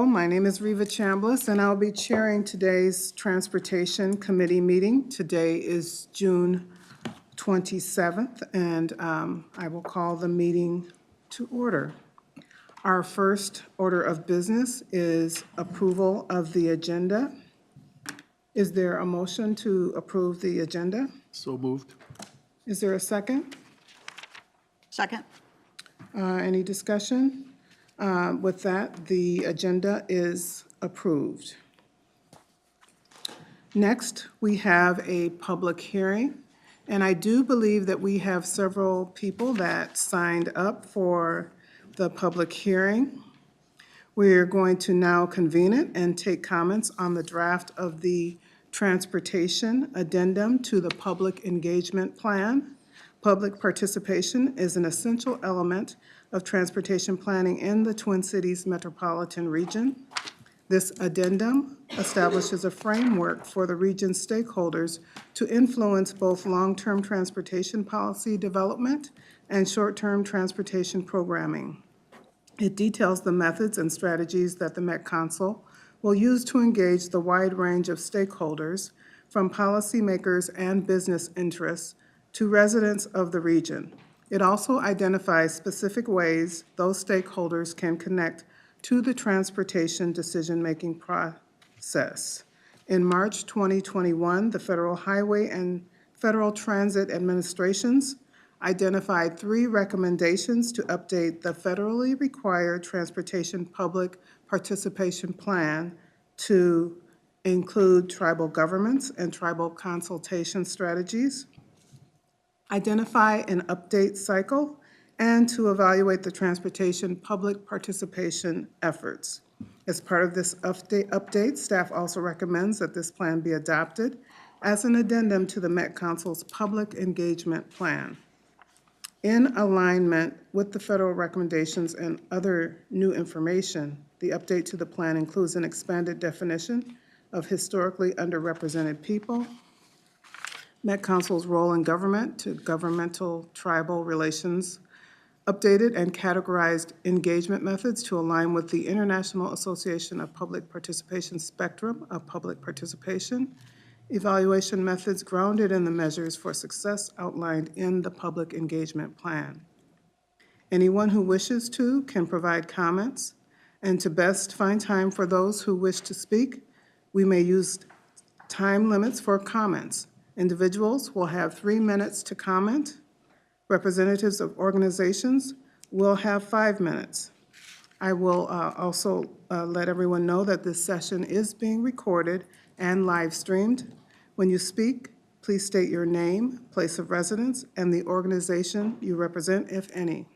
My name is Reva Chambliss, and I'll be chairing today's Transportation Committee meeting. Today is June 27th, and I will call the meeting to order. Our first order of business is approval of the agenda. Is there a motion to approve the agenda? So moved. Is there a second? Second. Any discussion? With that, the agenda is approved. Next, we have a public hearing, and I do believe that we have several people that signed up for the public hearing. We're going to now convene it and take comments on the draft of the Transportation Addendum to the Public Engagement Plan. Public participation is an essential element of transportation planning in the Twin Cities metropolitan region. This addendum establishes a framework for the region's stakeholders to influence both long-term transportation policy development and short-term transportation programming. It details the methods and strategies that the Met Council will use to engage the wide range of stakeholders, from policymakers and business interests to residents of the region. It also identifies specific ways those stakeholders can connect to the transportation decision-making process. In March 2021, the Federal Highway and Federal Transit Administrations identified 3 recommendations to update the federally required Transportation Public Participation Plan to include tribal governments and tribal consultation strategies, identify an update cycle, and to evaluate the transportation public participation efforts. As part of this update, staff also recommends that this plan be adopted as an addendum to the Met Council's Public Engagement Plan. In alignment with the federal recommendations and other new information, the update to the plan includes an expanded definition of historically underrepresented people, Met Council's role in government to governmental tribal relations, updated and categorized engagement methods to align with the International Association of Public Participation Spectrum of Public Participation, evaluation methods grounded in the measures for success outlined in the Public Engagement Plan. Anyone who wishes to can provide comments, and to best find time for those who wish to speak, we may use time limits for comments. Individuals will have 3 minutes to comment. Representatives of organizations will have 5 minutes. I will also let everyone know that this session is being recorded and live streamed. When you speak, please state your name, place of residence, and the organization you represent, if any.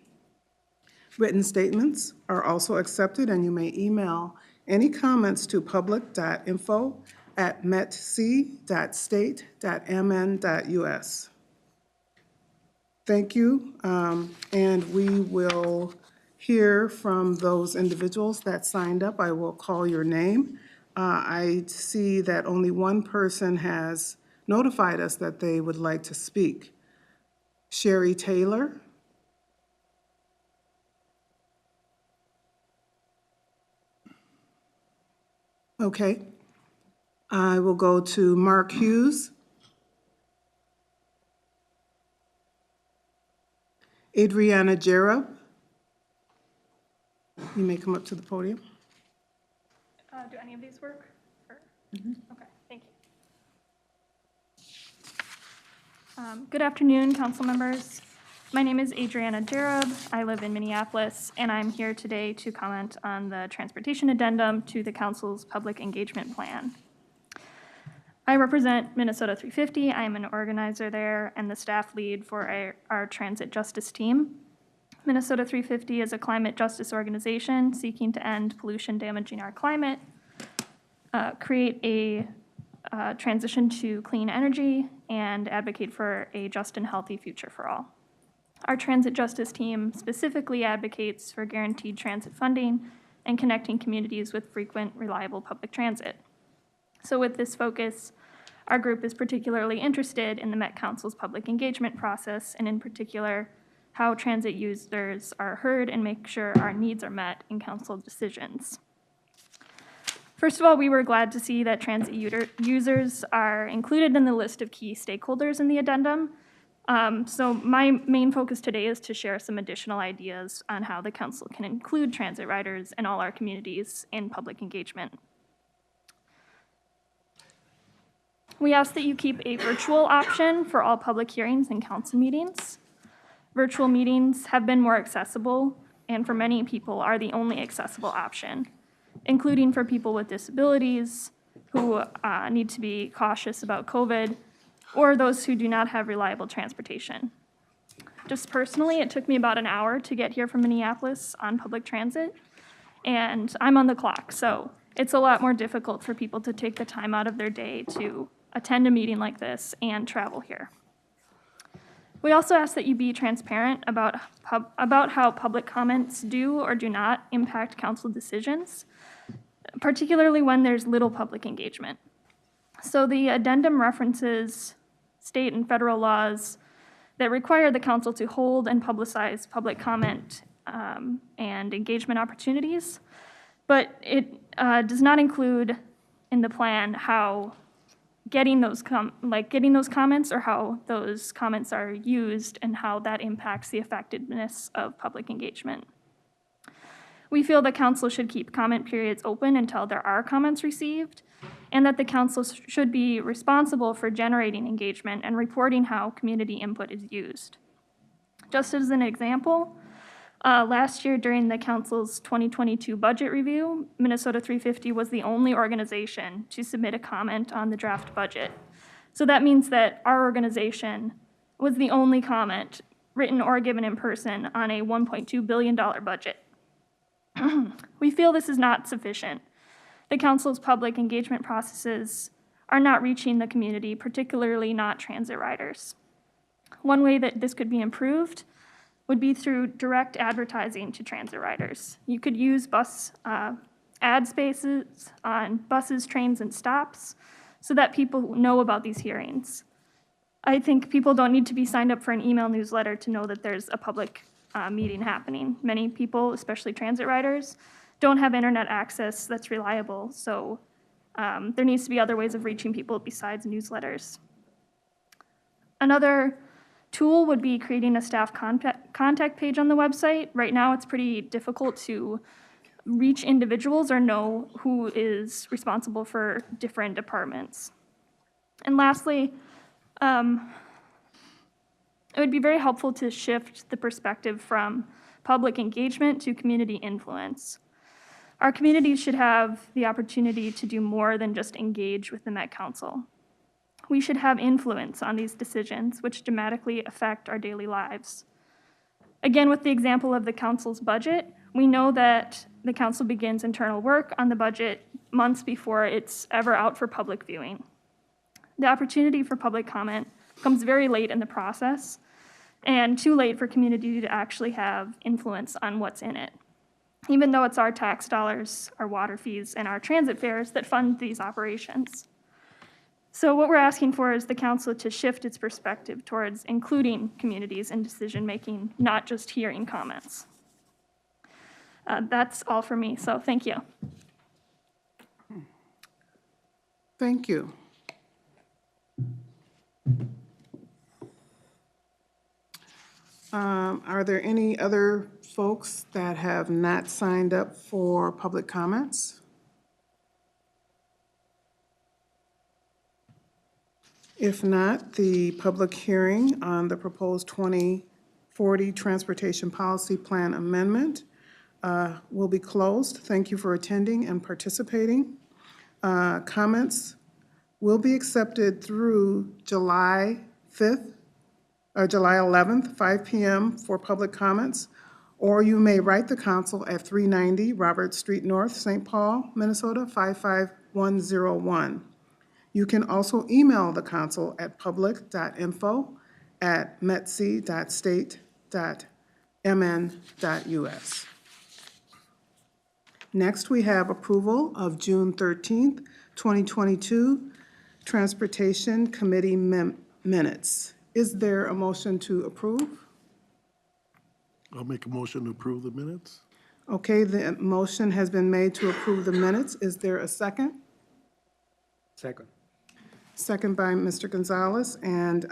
Written statements are also accepted, and you may email any comments to public.info@metc.state.mn.us. Thank you, and we will hear from those individuals that signed up. I will call your name. I see that only one person has notified us that they would like to speak. Sherry Taylor. Okay. I will go to Mark Hughes. Adriana Gerri. You may come up to the podium. Do any of these work? Okay, thank you. Good afternoon, council members. My name is Adriana Gerri. I live in Minneapolis, and I'm here today to comment on the transportation addendum to the council's public engagement plan. I represent Minnesota 350. I am an organizer there and the staff lead for our transit justice team. Minnesota 350 is a climate justice organization seeking to end pollution damaging our climate, create a transition to clean energy, and advocate for a just and healthy future for all. Our transit justice team specifically advocates for guaranteed transit funding and connecting communities with frequent, reliable public transit. So with this focus, our group is particularly interested in the Met Council's public engagement process, and in particular, how transit users are heard and make sure our needs are met in council decisions. First of all, we were glad to see that transit users are included in the list of key stakeholders in the addendum. So my main focus today is to share some additional ideas on how the council can include transit riders and all our communities in public engagement. We ask that you keep a virtual option for all public hearings and council meetings. Virtual meetings have been more accessible and for many people are the only accessible option, including for people with disabilities who need to be cautious about COVID, or those who do not have reliable transportation. Just personally, it took me about an hour to get here from Minneapolis on public transit, and I'm on the clock, so it's a lot more difficult for people to take the time out of their day to attend a meeting like this and travel here. We also ask that you be transparent about how public comments do or do not impact council decisions, particularly when there's little public engagement. So the addendum references state and federal laws that require the council to hold and publicize public comment and engagement opportunities, but it does not include in the plan how getting those comments or how those comments are used and how that impacts the effectiveness of public engagement. We feel the council should keep comment periods open until there are comments received, and that the council should be responsible for generating engagement and reporting how community input is used. Just as an example, last year during the council's 2022 budget review, Minnesota 350 was the only organization to submit a comment on the draft budget. So that means that our organization was the only comment, written or given in person, on a $1.2 billion budget. We feel this is not sufficient. The council's public engagement processes are not reaching the community, particularly not transit riders. One way that this could be improved would be through direct advertising to transit riders. You could use bus ad spaces on buses, trains, and stops so that people know about these hearings. I think people don't need to be signed up for an email newsletter to know that there's a public meeting happening. Many people, especially transit riders, don't have internet access that's reliable, so there needs to be other ways of reaching people besides newsletters. Another tool would be creating a staff contact page on the website. Right now, it's pretty difficult to reach individuals or know who is responsible for different departments. And lastly, it would be very helpful to shift the perspective from public engagement to community influence. Our community should have the opportunity to do more than just engage with the Met Council. We should have influence on these decisions, which dramatically affect our daily lives. Again, with the example of the council's budget, we know that the council begins internal work on the budget months before it's ever out for public viewing. The opportunity for public comment comes very late in the process and too late for community to actually have influence on what's in it, even though it's our tax dollars, our water fees, and our transit fares that fund these operations. So what we're asking for is the council to shift its perspective towards including communities in decision-making, not just hearing comments. That's all for me, so thank you. Thank you. Are there any other folks that have not signed up for public comments? If not, the public hearing on the proposed 2040 Transportation Policy Plan Amendment will be closed. Thank you for attending and participating. Comments will be accepted through July 5th or July 11th, 5 p.m. for public comments, or you may write the council at 390 Robert Street North, St. Paul, Minnesota 55101. You can also email the council at public.info@metc.state.mn.us. Next, we have approval of June 13th, 2022 Transportation Committee minutes. Is there a motion to approve? I'll make a motion to approve the minutes. Okay, the motion has been made to approve the minutes. Is there a second? Second. Second by Mr. Gonzalez, and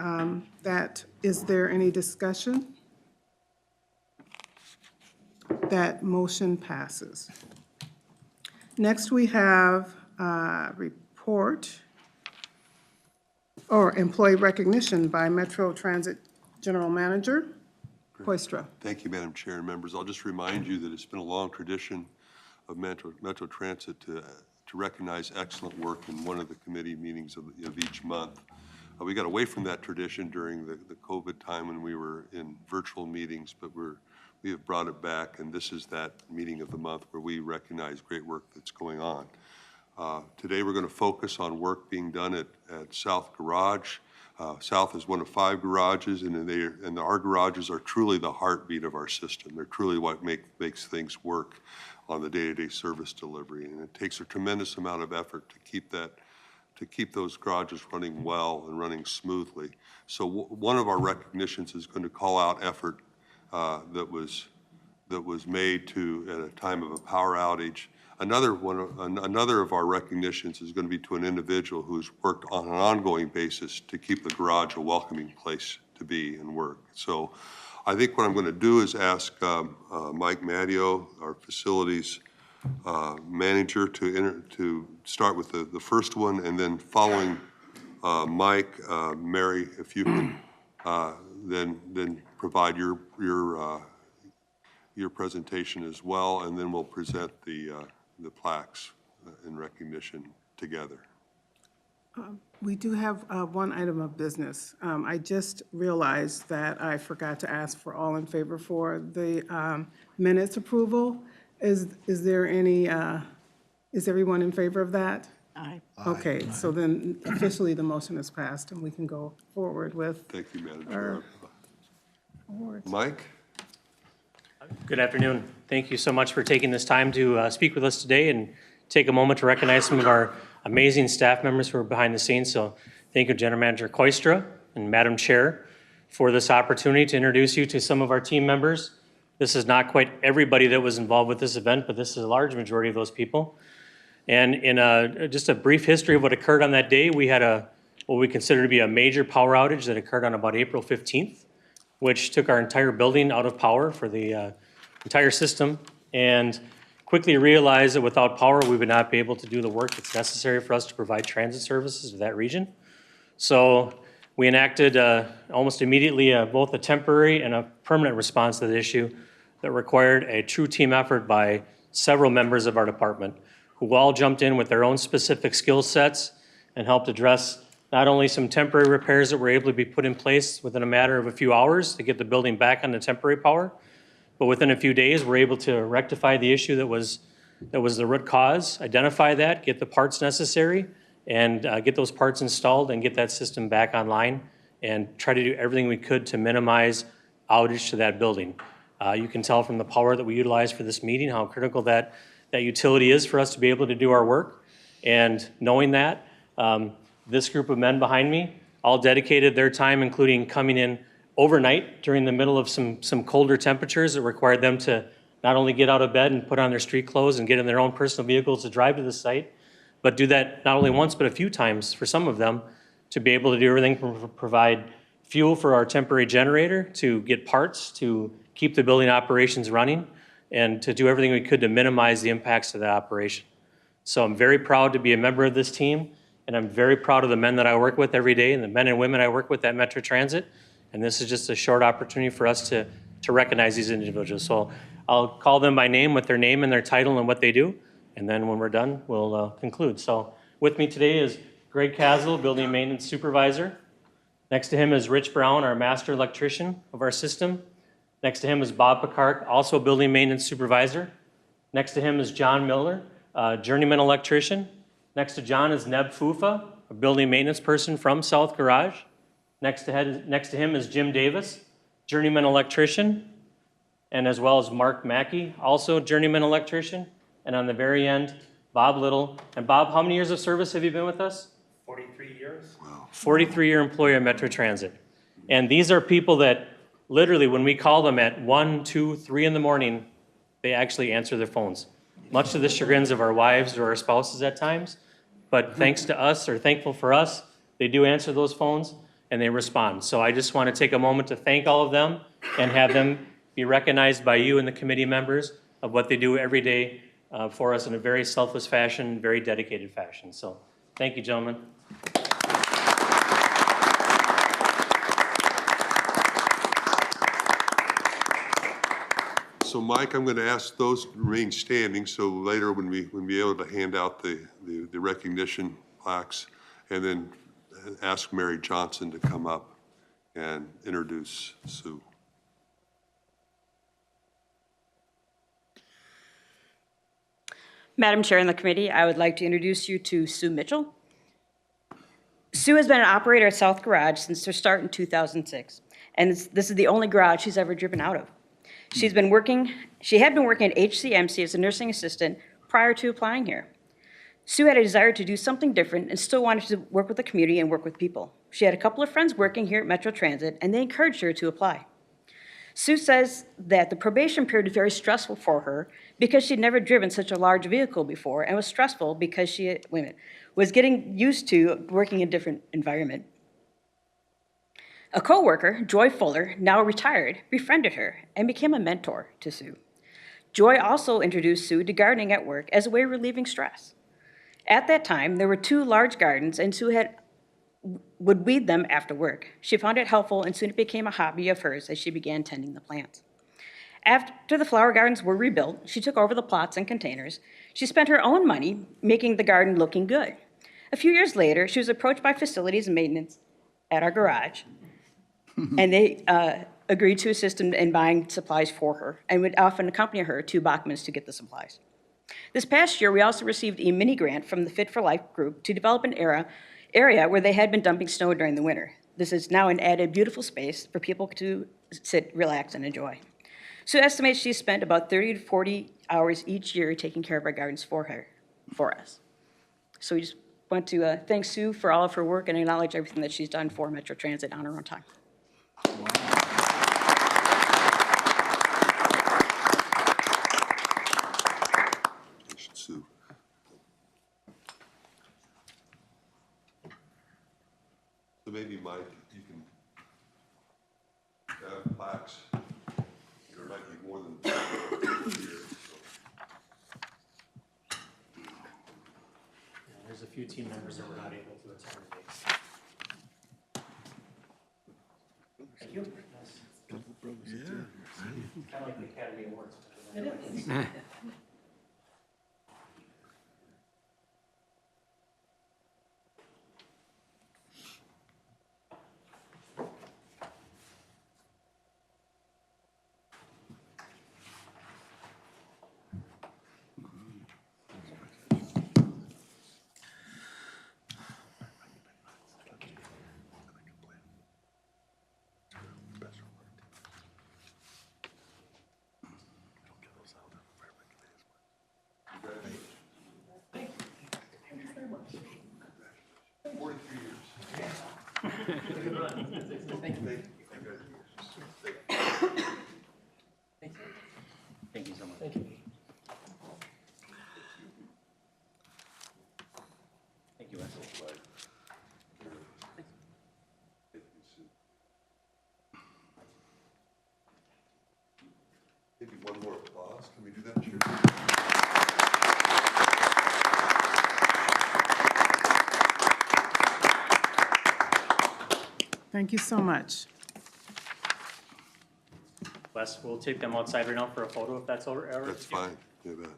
is there any discussion? That motion passes. Next, we have report or employee recognition by Metro Transit General Manager Koistra. Thank you, Madam Chair and members. I'll just remind you that it's been a long tradition of Metro Transit to recognize excellent work in one of the committee meetings of each month. We got away from that tradition during the COVID time when we were in virtual meetings, but we have brought it back, and this is that meeting of the month where we recognize great work that's going on. Today we're going to focus on work being done at South Garage. South is one of 5 garages, and our garages are truly the heartbeat of our system. They're truly what makes things work on the day-to-day service delivery, and it takes a tremendous amount of effort to keep those garages running well and running smoothly. So one of our recognitions is going to call out effort that was made at a time of a power outage. Another of our recognitions is going to be to an individual who's worked on an ongoing basis to keep the garage a welcoming place to be and work. So I think what I'm going to do is ask Mike Matteo, our facilities manager, to start with the first one, and then following Mike, Mary, if you can then provide your presentation as well, and then we'll present the plaques in recognition together. We do have one item of business. I just realized that I forgot to ask for all in favor for the minutes approval. Is there any, is everyone in favor of that? Aye. Okay, so then officially the motion is passed and we can go forward with Thank you, Madam Chair. awards. Mike? Good afternoon. Thank you so much for taking this time to speak with us today and take a moment to recognize some of our amazing staff members who are behind the scenes. So thank you, General Manager Koistra and Madam Chair, for this opportunity to introduce you to some of our team members. This is not quite everybody that was involved with this event, but this is a large majority of those people. And in just a brief history of what occurred on that day, we had what we consider to be a major power outage that occurred on about April 15th, which took our entire building out of power for the entire system, and quickly realized that without power, we would not be able to do the work that's necessary for us to provide transit services to that region. So we enacted almost immediately both a temporary and a permanent response to the issue that required a true team effort by several members of our department, who all jumped in with their own specific skill sets and helped address not only some temporary repairs that were able to be put in place within a matter of a few hours to get the building back on the temporary power, but within a few days, we're able to rectify the issue that was the root cause, identify that, get the parts necessary, and get those parts installed and get that system back online, and try to do everything we could to minimize outage to that building. You can tell from the power that we utilize for this meeting how critical that utility is for us to be able to do our work. And knowing that, this group of men behind me all dedicated their time, including coming in overnight during the middle of some colder temperatures that required them to not only get out of bed and put on their street clothes and get in their own personal vehicles to drive to the site, but do that not only once, but a few times for some of them, to be able to do everything from provide fuel for our temporary generator, to get parts, to keep the building operations running, and to do everything we could to minimize the impacts of that operation. So I'm very proud to be a member of this team, and I'm very proud of the men that I work with every day and the men and women I work with at Metro Transit. And this is just a short opportunity for us to recognize these individuals. So I'll call them by name with their name and their title and what they do. And then when we're done, we'll conclude. So with me today is Greg Casel, Building Maintenance Supervisor. Next to him is Rich Brown, our Master Electrician of our system. Next to him is Bob Picard, also Building Maintenance Supervisor. Next to him is John Miller, Journeyman Electrician. Next to John is Neb Fufa, a Building Maintenance person from South Garage. Next to him is Jim Davis, Journeyman Electrician, and as well as Mark Mackey, also Journeyman Electrician. And on the very end, Bob Little. And Bob, how many years of service have you been with us? 43 years. Wow. 43-year employee at Metro Transit. And these are people that literally, when we call them at 1, 2, 3 in the morning, they actually answer their phones, much to the chagrins of our wives or our spouses at times. But thanks to us, or thankful for us, they do answer those phones and they respond. So I just want to take a moment to thank all of them and have them be recognized by you and the committee members of what they do every day for us in a very selfless fashion, very dedicated fashion. So thank you, gentlemen. So Mike, I'm going to ask those to remain standing, so later when we'll be able to hand out the recognition plaques, and then ask Mary Johnson to come up and introduce Sue. Madam Chair and the committee, I would like to introduce you to Sue Mitchell. Sue has been an operator at South Garage since her start in 2006, and this is the only garage she's ever driven out of. She had been working at HCMC as a nursing assistant prior to applying here. Sue had a desire to do something different and still wanted to work with the community and work with people. She had a couple of friends working here at Metro Transit, and they encouraged her to apply. Sue says that the probation period was very stressful for her because she'd never driven such a large vehicle before, and was stressful because she was getting used to working in a different environment. A coworker, Joy Fuller, now retired, befriended her and became a mentor to Sue. Joy also introduced Sue to gardening at work as a way of relieving stress. At that time, there were 2 large gardens, and Sue would weed them after work. She found it helpful, and soon it became a hobby of hers as she began tending the plants. After the flower gardens were rebuilt, she took over the pots and containers. She spent her own money making the garden looking good. A few years later, she was approached by facilities and maintenance at our garage, and they agreed to assist in buying supplies for her and would often accompany her to Bachman's to get the supplies. This past year, we also received a mini grant from the Fit for Life group to develop an area where they had been dumping snow during the winter. This is now an added beautiful space for people to sit, relax, and enjoy. Sue estimates she spent about 30 to 40 hours each year taking care of our gardens for us. So we just want to thank Sue for all of her work and acknowledge everything that she's done for Metro Transit on her own time. Sue. So maybe, Mike, you can have plaques. There might be more than here. There's a few team members that were not able to attend today. Thank you. Kind of like the Academy Awards. It is. Thank you so much. Thank you. Thank you, Wes. Maybe one more applause. Can we do that, Chair? Thank you so much. Wes, we'll take them outside right now for a photo if that's all right. That's fine. Yeah, that.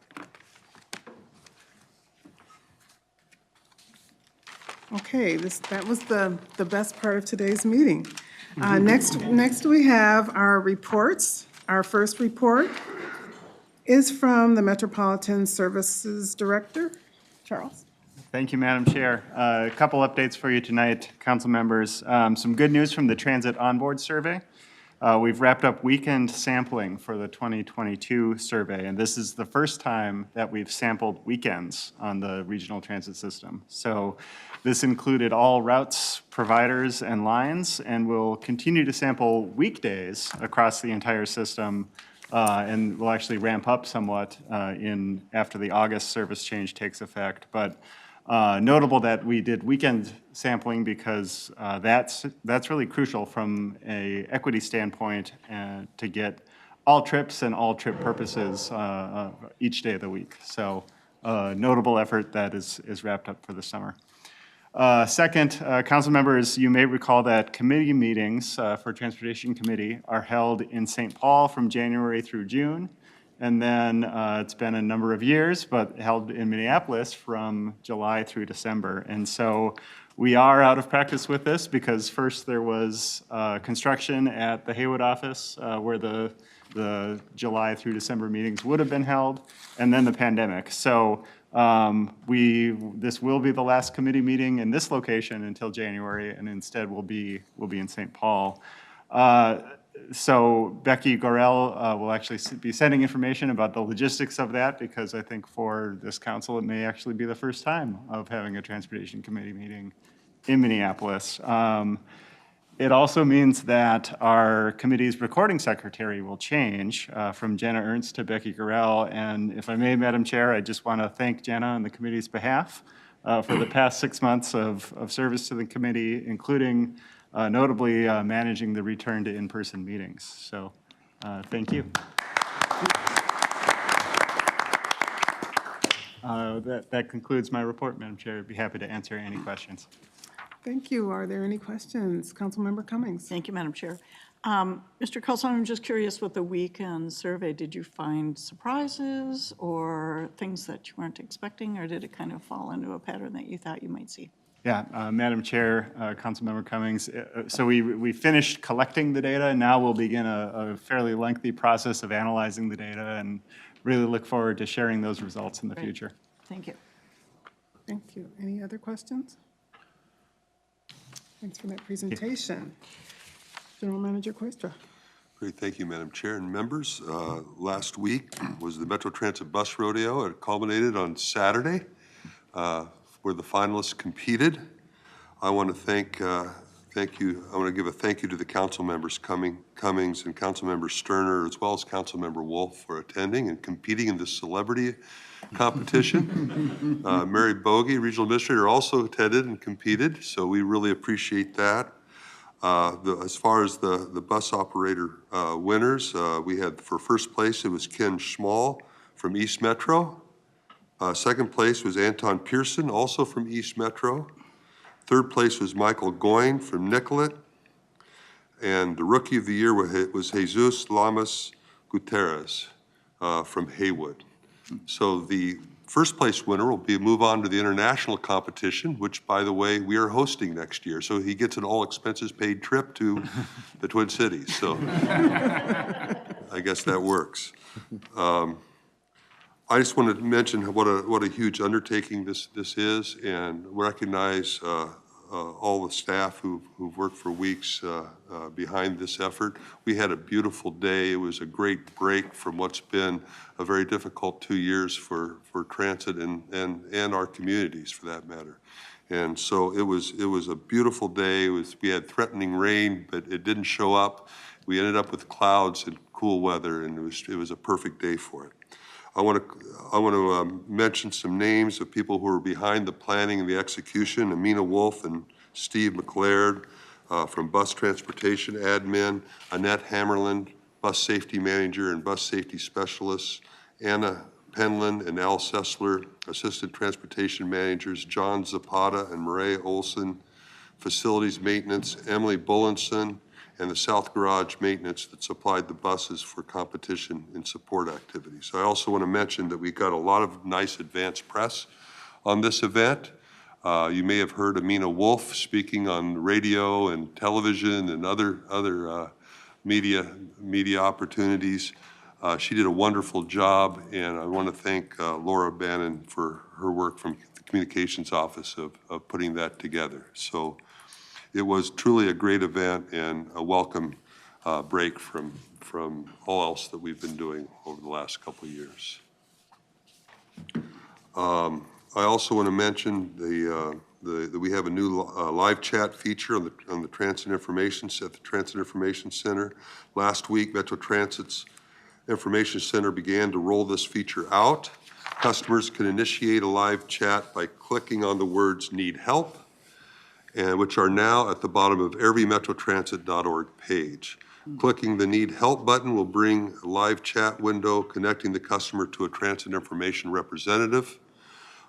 Okay, that was the best part of today's meeting. Next we have our reports. Our first report is from the Metropolitan Services Director, Charles. Thank you, Madam Chair. A couple updates for you tonight, council members. Some good news from the Transit Onboard Survey. We've wrapped up weekend sampling for the 2022 survey, and this is the first time that we've sampled weekends on the regional transit system. So this included all routes, providers, and lines, and we'll continue to sample weekdays across the entire system and will actually ramp up somewhat after the August service change takes effect. But notable that we did weekend sampling because that's really crucial from a equity standpoint to get all trips and all trip purposes each day of the week. So notable effort that is wrapped up for the summer. Second, council members, you may recall that committee meetings for Transportation Committee are held in St. Paul from January through June. And then it's been a number of years, but held in Minneapolis from July through December. And so we are out of practice with this because first there was construction at the Haywood office where the July through December meetings would have been held, and then the pandemic. So this will be the last committee meeting in this location until January, and instead we'll be in St. Paul. So Becky Gorell will actually be sending information about the logistics of that, because I think for this council, it may actually be the first time of having a transportation committee meeting in Minneapolis. It also means that our committee's recording secretary will change from Jenna Ernst to Becky Gorell. And if I may, Madam Chair, I just want to thank Jenna on the committee's behalf for the past 6 months of service to the committee, including notably managing the return to in-person meetings. So thank you. That concludes my report, Madam Chair. I'd be happy to answer any questions. Thank you. Are there any questions? Councilmember Cummings. Thank you, Madam Chair. Mr. Caufman, I'm just curious with the weekend survey, did you find surprises or things that you weren't expecting, or did it kind of fall into a pattern that you thought you might see? Yeah, Madam Chair, Councilmember Cummings, so we finished collecting the data, and now we'll begin a fairly lengthy process of analyzing the data, and really look forward to sharing those results in the future. Thank you. Thank you. Any other questions? Thanks for that presentation. General Manager Koistra. Great, thank you, Madam Chair and members. Last week was the Metro Transit Bus Rodeo. It culminated on Saturday, where the finalists competed. I want to thank you. I want to give a thank you to the council members Cummings and Council Member Sterner, as well as Council Member Wolf, for attending and competing in this celebrity competition. Mary Bogie, Regional Administrator, also attended and competed, so we really appreciate that. As far as the bus operator winners, we had, for first place, it was Ken Schmall from East Metro. Second place was Anton Pearson, also from East Metro. Third place was Michael Goyne from Nicollet. And the Rookie of the Year was Jesus Lamas Gutierrez from Haywood. So the first place winner will move on to the international competition, which, by the way, we are hosting next year. So he gets an all expenses paid trip to the Twin Cities. So I guess that works. I just wanted to mention what a huge undertaking this is, and recognize all the staff who've worked for weeks behind this effort. We had a beautiful day. It was a great break from what's been a very difficult 2 years for transit and our communities, for that matter. And so it was a beautiful day. We had threatening rain, but it didn't show up. We ended up with clouds and cool weather, and it was a perfect day for it. I want to mention some names of people who are behind the planning and the execution: Amina Wolf and Steve McLaird from Bus Transportation Admin, Annette Hammerland, Bus Safety Manager and Bus Safety Specialist, Anna Penland and Al Sessler, Assistant Transportation Managers, John Zapata and Maria Olson, Facilities Maintenance, Emily Bullenson, and the South Garage Maintenance that supplied the buses for competition and support activities. I also want to mention that we got a lot of nice advance press on this event. You may have heard Amina Wolf speaking on radio and television and other media opportunities. She did a wonderful job, and I want to thank Laura Bannon for her work from the communications office of putting that together. So it was truly a great event and a welcome break from all else that we've been doing over the last couple of years. I also want to mention that we have a new live chat feature on the Transit Information at the Transit Information Center. Last week, Metro Transit's Information Center began to roll this feature out. Customers can initiate a live chat by clicking on the words "Need Help," and which are now at the bottom of every metrotransit.org page. Clicking the Need Help button will bring a live chat window connecting the customer to a transit information representative.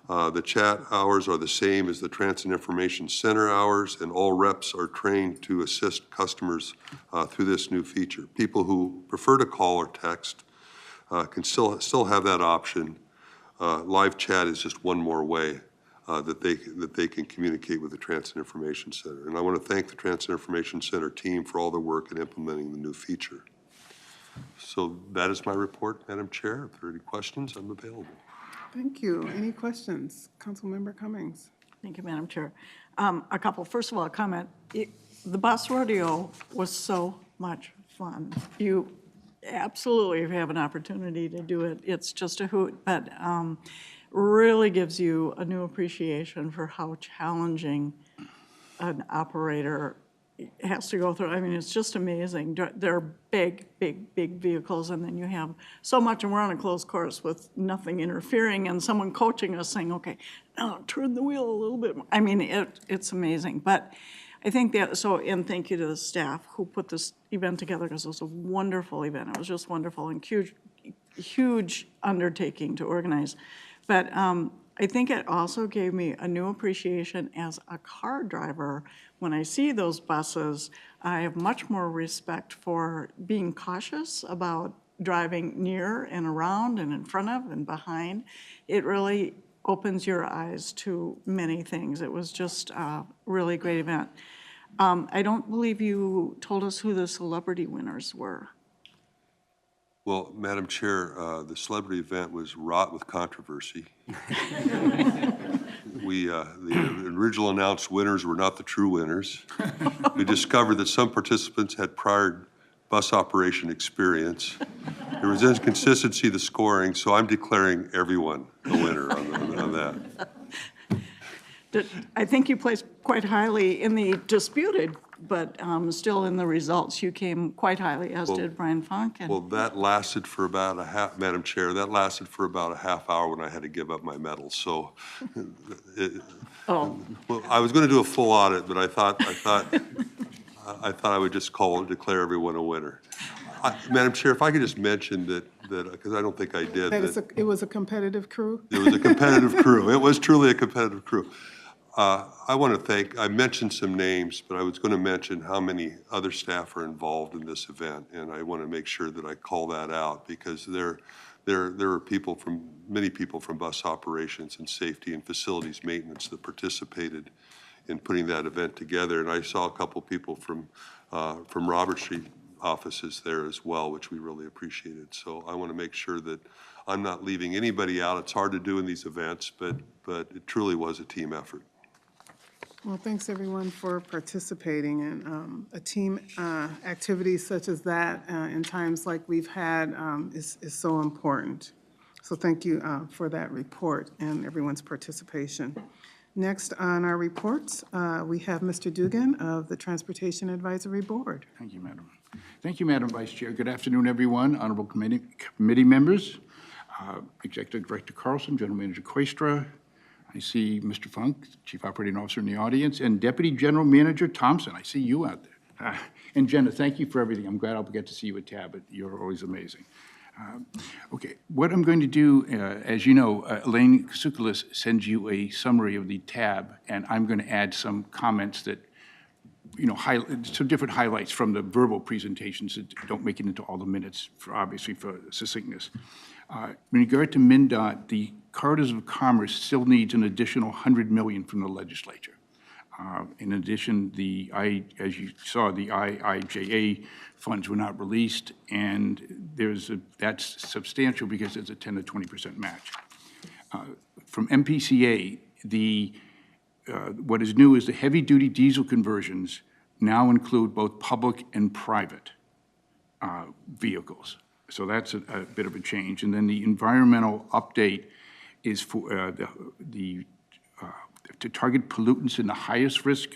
The chat hours are the same as the Transit Information Center hours, and all reps are trained to assist customers through this new feature. People who prefer to call or text can still have that option. Live chat is just one more way that they can communicate with the Transit Information Center. And I want to thank the Transit Information Center team for all their work in implementing the new feature. So that is my report, Madam Chair. If there are any questions, I'm available. Thank you. Any questions? Councilmember Cummings. Thank you, Madam Chair. A couple. First of all, a comment. The bus rodeo was so much fun. You absolutely have an opportunity to do it. It's just a hoot, but really gives you a new appreciation for how challenging an operator has to go through. I mean, it's just amazing. They're big, big, big vehicles, and then you have so much, and we're on a closed course with nothing interfering, and someone coaching us saying, okay, now turn the wheel a little bit more. I mean, it's amazing. But I think that, and thank you to the staff who put this event together, because it was a wonderful event. It was just wonderful and huge undertaking to organize. But I think it also gave me a new appreciation as a car driver. When I see those buses, I have much more respect for being cautious about driving near and around and in front of and behind. It really opens your eyes to many things. It was just a really great event. I don't believe you told us who the celebrity winners were. Well, Madam Chair, the celebrity event was wrought with controversy. The original announced winners were not the true winners. We discovered that some participants had prior bus operation experience. There was inconsistency in the scoring, so I'm declaring everyone a winner on that. I think you placed quite highly in the disputed, but still in the results, you came quite highly, as did Brian Funk. Well, that lasted for about Madam Chair, that lasted for about a half hour when I had to give up my medal. So, well, I was going to do a full audit, but I thought I would just declare everyone a winner. Madam Chair, if I could just mention that because I don't think I did. It was a competitive crew? It was a competitive crew. It was truly a competitive crew. I want to thank, I mentioned some names, but I was going to mention how many other staff are involved in this event, and I want to make sure that I call that out because there are many people from bus operations and safety and facilities maintenance that participated in putting that event together, and I saw a couple people from Robert Street offices there as well, which we really appreciated. So I want to make sure that I'm not leaving anybody out. It's hard to do in these events, but it truly was a team effort. Well, thanks everyone for participating, and a team activity such as that in times like we've had is so important. So thank you for that report and everyone's participation. Next on our reports, we have Mr. Dugan of the Transportation Advisory Board. Thank you, Madam. Thank you, Madam Vice Chair. Good afternoon, everyone, honorable committee members, Executive Director Carlson, General Manager Koistra. I see Mr. Funk, Chief Operating Officer in the audience, and Deputy General Manager Thompson. I see you out there. And Jenna, thank you for everything. I'm glad I'll get to see you at TAB. You're always amazing. Okay, what I'm going to do, as you know, Elaine Kasoukalis sends you a summary of the TAB, and I'm going to add some comments that, some different highlights from the verbal presentations that don't make it into all the minutes, obviously for succinctness. In regard to MnDOT, the Corridors of Commerce still needs an additional $100 million from the legislature. In addition, as you saw, the IIJA funds were not released, and that's substantial because there's a 10 to 20% match. From MPCA, what is new is the heavy-duty diesel conversions now include both public and private vehicles. So that's a bit of a change. And then the environmental update is for to target pollutants in the highest risk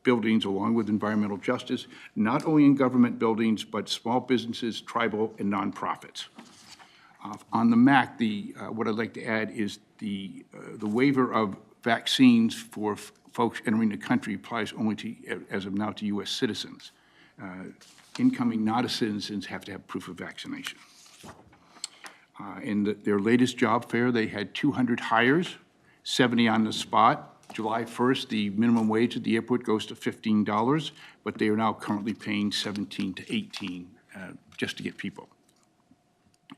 buildings along with environmental justice, not only in government buildings, but small businesses, tribal, and nonprofits. On the MAC, what I'd like to add is the waiver of vaccines for folks entering the country applies only to, as of now, to U.S. citizens. Incoming non-citizens have to have proof of vaccination. In their latest job fair, they had 200 hires, 70 on the spot. July 1st, the minimum wage at the airport goes to $15, but they are now currently paying $17 to $18 just to get people.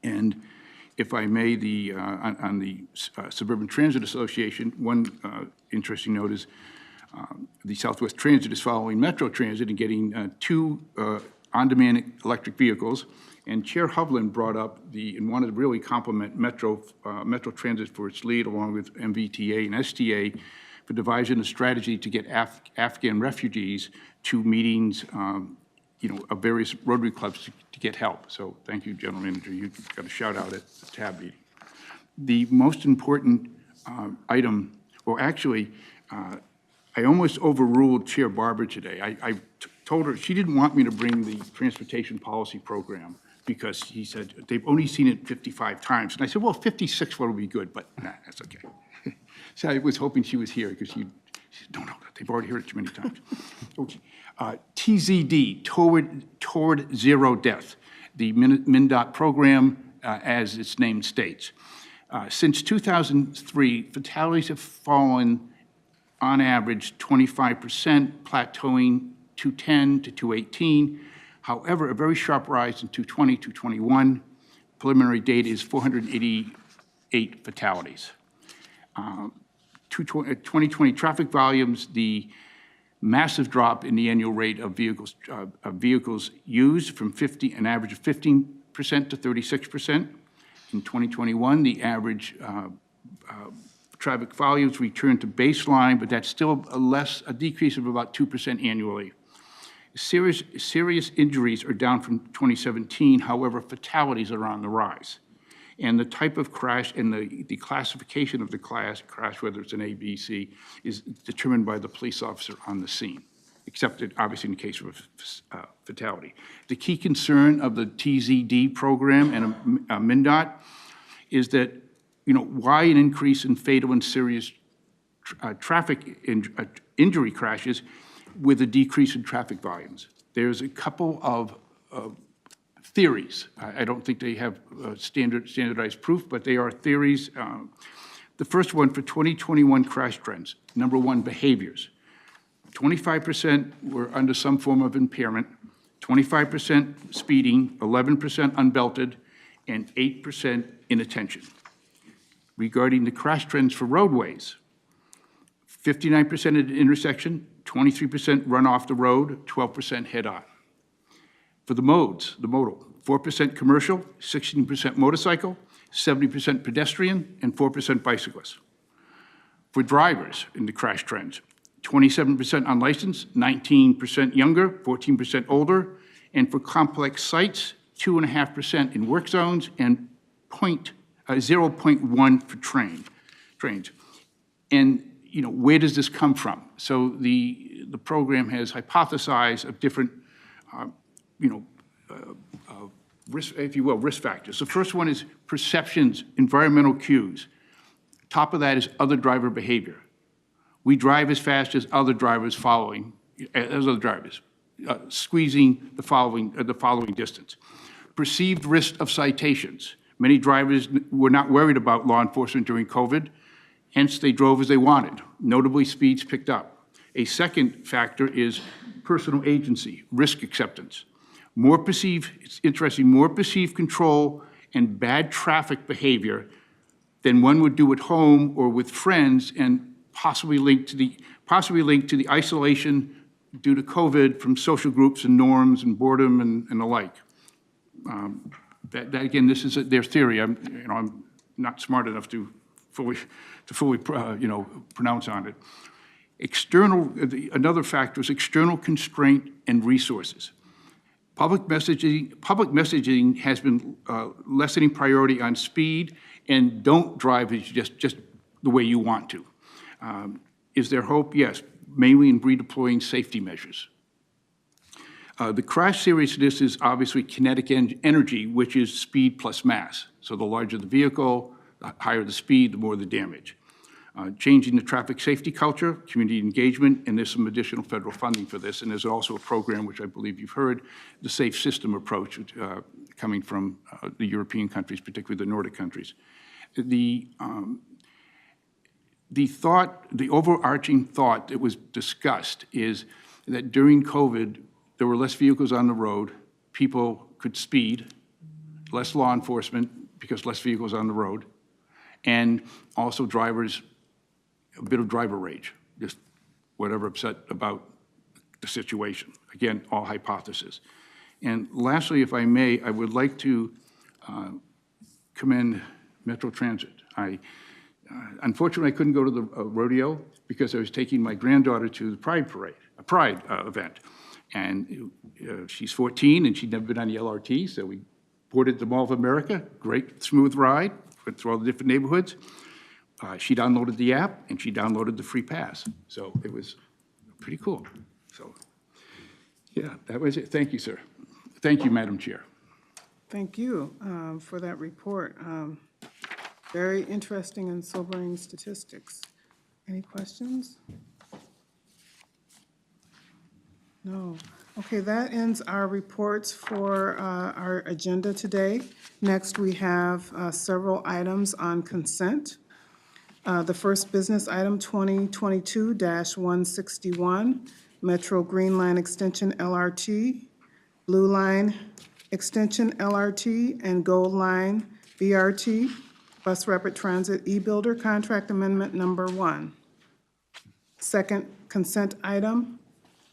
And if I may, on the Suburban Transit Association, one interesting note is the Southwest Transit is following Metro Transit and getting 2 on-demand electric vehicles. And Chair Hovland brought up and wanted to really compliment Metro Transit for its lead, along with MVTA and STA, for devising a strategy to get Afghan refugees to meetings, of various Rotary clubs to get help. So thank you, General Manager. You got a shout out at the TAB meeting. The most important item, well, actually, I almost overruled Chair Barber today. I told her she didn't want me to bring the transportation policy program because he said they've only seen it 55 times. And I said, well, 56 would be good, but nah, that's okay. So I was hoping she was here because she said, no, they've already heard it too many times. Okay. TZD, Toward Zero Death, the MnDOT program, as its name states. Since 2003, fatalities have fallen on average 25%, plateauing 210 to 218. However, a very sharp rise in 220, 221. Preliminary data is 488 fatalities. 2020 traffic volumes, the massive drop in the annual rate of vehicles used from an average of 15% to 36%. In 2021, the average traffic volumes returned to baseline, but that's still a decrease of about 2% annually. Serious injuries are down from 2017. However, fatalities are on the rise. And the type of crash and the classification of the crash, whether it's an A, B, C, is determined by the police officer on the scene, except obviously in the case of a fatality. The key concern of the TZD program and MnDOT is that, why an increase in fatal and serious traffic injury crashes with a decrease in traffic volumes? There's a couple of theories. I don't think they have standardized proof, but they are theories. The first one for 2021 crash trends, number one, behaviors. 25% were under some form of impairment, 25% speeding, 11% unbelted, and 8% inattention. Regarding the crash trends for roadways, 59% at the intersection, 23% run off the road, 12% head on. For the modes, the modal, 4% commercial, 16% motorcycle, 70% pedestrian, and 4% bicyclists. For drivers in the crash trends, 27% unlicensed, 19% younger, 14% older, and for complex sites, 2.5% in work zones and 0.1 for trains. And where does this come from? So the program has hypothesized of different risk, if you will, risk factors. The first one is perceptions, environmental cues. Top of that is other driver behavior. We drive as fast as other drivers squeezing the following distance. Perceived risk of citations. Many drivers were not worried about law enforcement during COVID, hence they drove as they wanted. Notably, speeds picked up. A second factor is personal agency, risk acceptance. It's interesting, more perceived control and bad traffic behavior than one would do at home or with friends, and possibly linked to the isolation due to COVID from social groups and norms and boredom and the like. That again, this is their theory. I'm not smart enough to fully pronounce on it. Another factor is external constraint and resources. Public messaging has been lessening priority on speed, and don't drive is just the way you want to. Is there hope? Yes. mainly in redeploying safety measures. The crash seriousness is obviously kinetic energy, which is speed plus mass. So the larger the vehicle, the higher the speed, the more the damage. Changing the traffic safety culture, community engagement, and there's some additional federal funding for this. And there's also a program, which I believe you've heard, the Safe System approach, coming from the European countries, particularly the Nordic countries. The overarching thought that was discussed is that during COVID, there were less vehicles on the road, people could speed, less law enforcement because less vehicles on the road, and also drivers, a bit of driver rage, just whatever upset about the situation. Again, all hypothesis. And lastly, if I may, I would like to commend Metro Transit. Unfortunately, I couldn't go to the rodeo because I was taking my granddaughter to the Pride Parade, a Pride event. And she's 14 and she'd never been on the LRT, so we boarded the Mall of America, great smooth ride, went through all the different neighborhoods. She downloaded the app and she downloaded the free pass. So it was pretty cool. So yeah, that was it. Thank you, sir. Thank you, Madam Chair. Thank you for that report. Very interesting and sobering statistics. Any questions? No. Okay, that ends our reports for our agenda today. Next, we have several items on consent. The first business item, 2022-161, Metro Green Line Extension LRT, Blue Line Extension LRT, and Gold Line BRT, Bus Rapid Transit e-Builder Contract Amendment Number 1. Second consent item,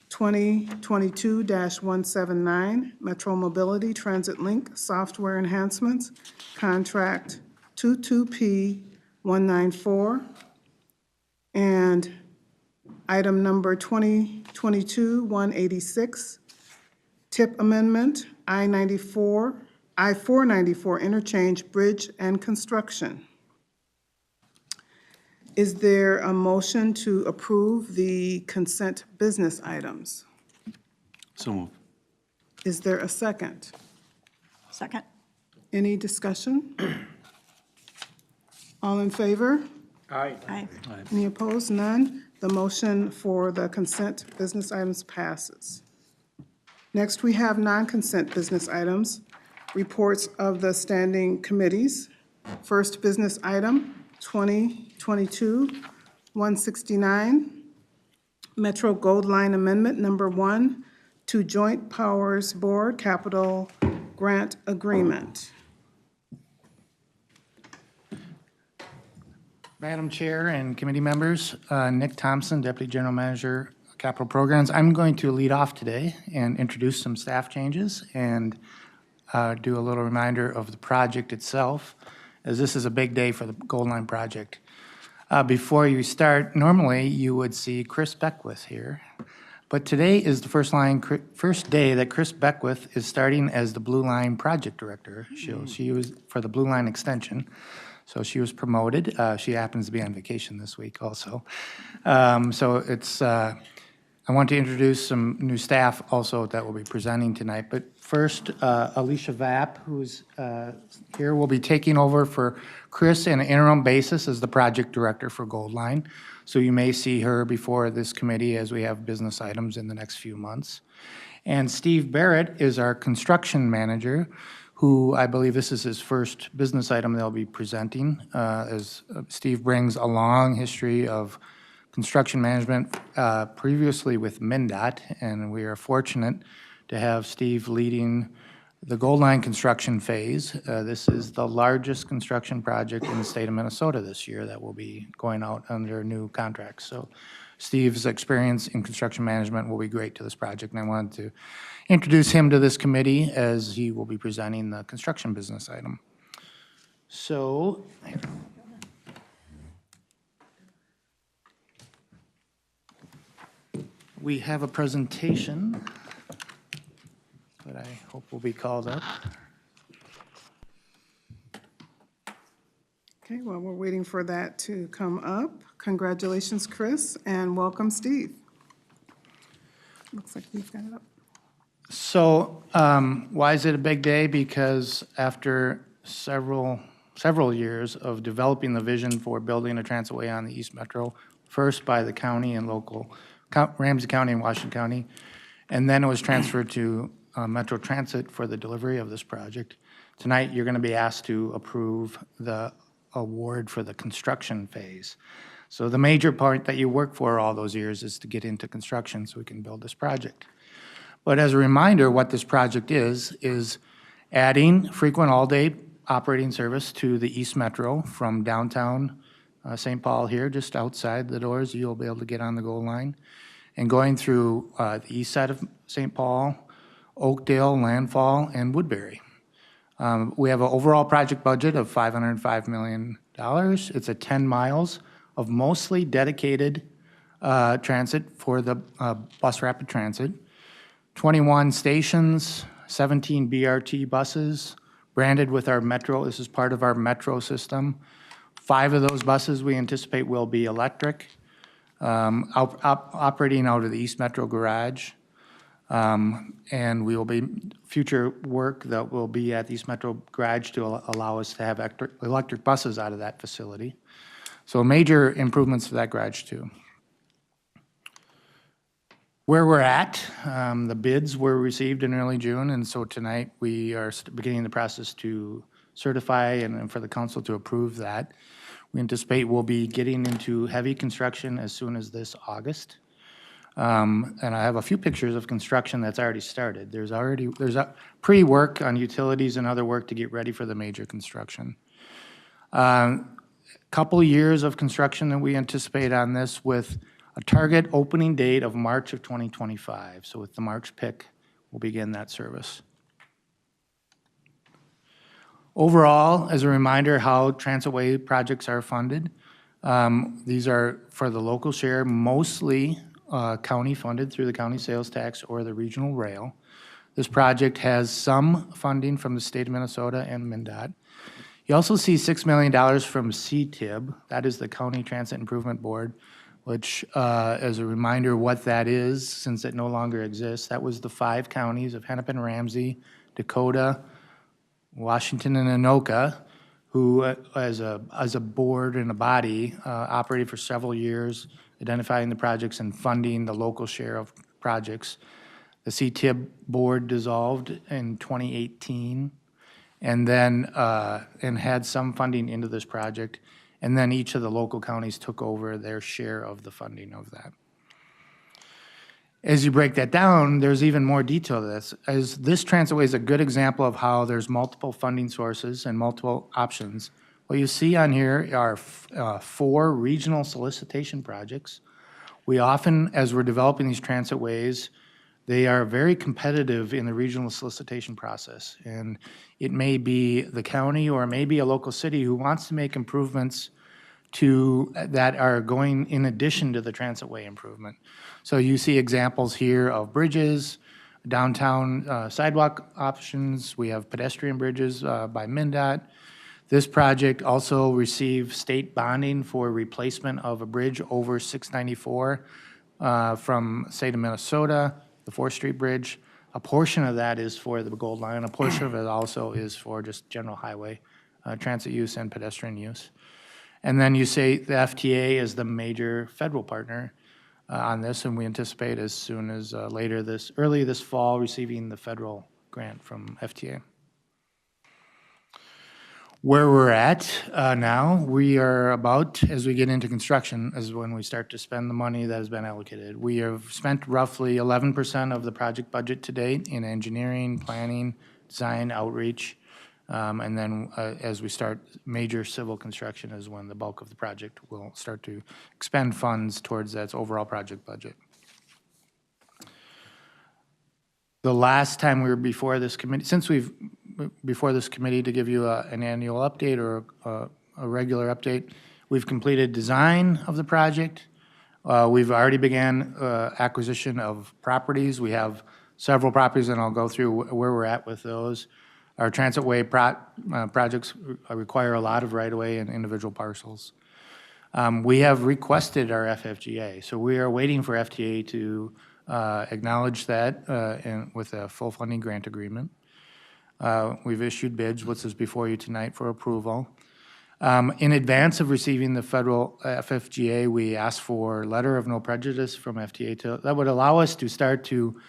2022-179, Metro Mobility Transit Link Software Enhancements, Contract 22P194. And item number 2022-186, TIP Amendment, I-494 Interchange Bridge and Construction. Is there a motion to approve the consent business items? So moved. Is there a second? Second? Any discussion? All in favor? Aye. Aye. Any opposed? None. The motion for the consent business items passes. Next, we have non-consent business items, reports of the standing committees. First business item, 2022-169, Metro Gold Line Amendment Number 1 to Joint Powers Board Capital Grant Agreement. Madam Chair and committee members, Nick Thompson, Deputy General Manager, Capital Programs. I'm going to lead off today and introduce some staff changes and do a little reminder of the project itself, as this is a big day for the Gold Line project. Before you start, normally you would see Chris Beckwith here, but today is the first day that Chris Beckwith is starting as the Blue Line Project Director. She was for the Blue Line extension. So she was promoted. She happens to be on vacation this week also. So it's, I want to introduce some new staff also that will be presenting tonight. But first, Alicia Vapp, who's here, will be taking over for Chris in an interim basis as the project director for Gold Line. So you may see her before this committee as we have business items in the next few months. And Steve Barrett is our construction manager, who I believe this is his first business item they'll be presenting, as Steve brings a long history of construction management previously with MnDOT, and we are fortunate to have Steve leading the Gold Line construction phase. This is the largest construction project in the state of Minnesota this year that will be going out under new contracts. So Steve's experience in construction management will be great to this project, and I wanted to introduce him to this committee as he will be presenting the construction business item. So, we have a presentation that I hope will be called up. Okay, while we're waiting for that to come up, congratulations, Chris, and welcome, Steve. looks like we've got it up. So why is it a big day? Because after several years of developing the vision for building a transitway on the East Metro, first by the county and local, Ramsey County and Washington County, and then it was transferred to Metro Transit for the delivery of this project. Tonight, you're going to be asked to approve the award for the construction phase. So the major part that you work for all those years is to get into construction so we can build this project. But as a reminder, what this project is adding frequent all-day operating service to the East Metro from downtown St. Paul here, just outside the doors, you'll be able to get on the Gold Line, and going through the east side of St. Paul, Oakdale, Landfall, and Woodbury. We have an overall project budget of $505 million. It's a 10 miles of mostly dedicated transit for the bus rapid transit, 21 stations, 17 BRT buses branded with our Metro. This is part of our Metro system. 5 of those buses we anticipate will be electric, operating out of the East Metro garage. And we will be, future work that will be at the East Metro garage to allow us to have electric buses out of that facility. So major improvements to that garage too. Where we're at, the bids were received in early June, and so tonight we are beginning the process to certify and for the council to approve that. We anticipate we'll be getting into heavy construction as soon as this August. And I have a few pictures of construction that's already started. There's a pre-work on utilities and other work to get ready for the major construction. Couple years of construction that we anticipate on this, with a target opening date of March of 2025. So with the March pick, we'll begin that service. Overall, as a reminder how Transitway projects are funded, these are for the local share, mostly county funded through the county sales tax or the regional rail. This project has some funding from the state of Minnesota and MnDOT. You also see $6 million from CTIB, that is the County Transit Improvement Board, which, as a reminder what that is, since it no longer exists, that was the 5 counties of Hennepin, Ramsey, Dakota, Washington, and Anoka, who, as a board and a body, operated for several years, identifying the projects and funding the local share of projects. The CTIB board dissolved in 2018, and then and had some funding into this project, and then each of the local counties took over their share of the funding of that. As you break that down, there's even more detail to this, as this Transitway is a good example of how there's multiple funding sources and multiple options. What you see on here are 4 regional solicitation projects. We often, as we're developing these transitways, they are very competitive in the regional solicitation process. And it may be the county or it may be a local city who wants to make improvements that are going in addition to the transitway improvement. So you see examples here of bridges, downtown sidewalk options. We have pedestrian bridges by MnDOT. This project also received state bonding for replacement of a bridge over 694 from the state of Minnesota, the 4th Street Bridge. A portion of that is for the Gold Line. A portion of it also is for just general highway transit use and pedestrian use. And then you say the FTA is the major federal partner on this, and we anticipate as soon as early this fall, receiving the federal grant from FTA. Where we're at now, we are about, as we get into construction, is when we start to spend the money that has been allocated. We have spent roughly 11% of the project budget to date in engineering, planning, design, outreach, and then as we start major civil construction is when the bulk of the project will start to expend funds towards that overall project budget. The last time we were before this committee, before this committee to give you an annual update or a regular update, we've completed design of the project. We've already began acquisition of properties. We have several properties, and I'll go through where we're at with those. Our transitway projects require a lot of right-of-way and individual parcels. We have requested our FFGA, so we are waiting for FTA to acknowledged that and with a full funding grant agreement. We've issued bids, which is before you tonight for approval. In advance of receiving the federal FFGA, we asked for letter of no prejudice from FTA that would allow us to start to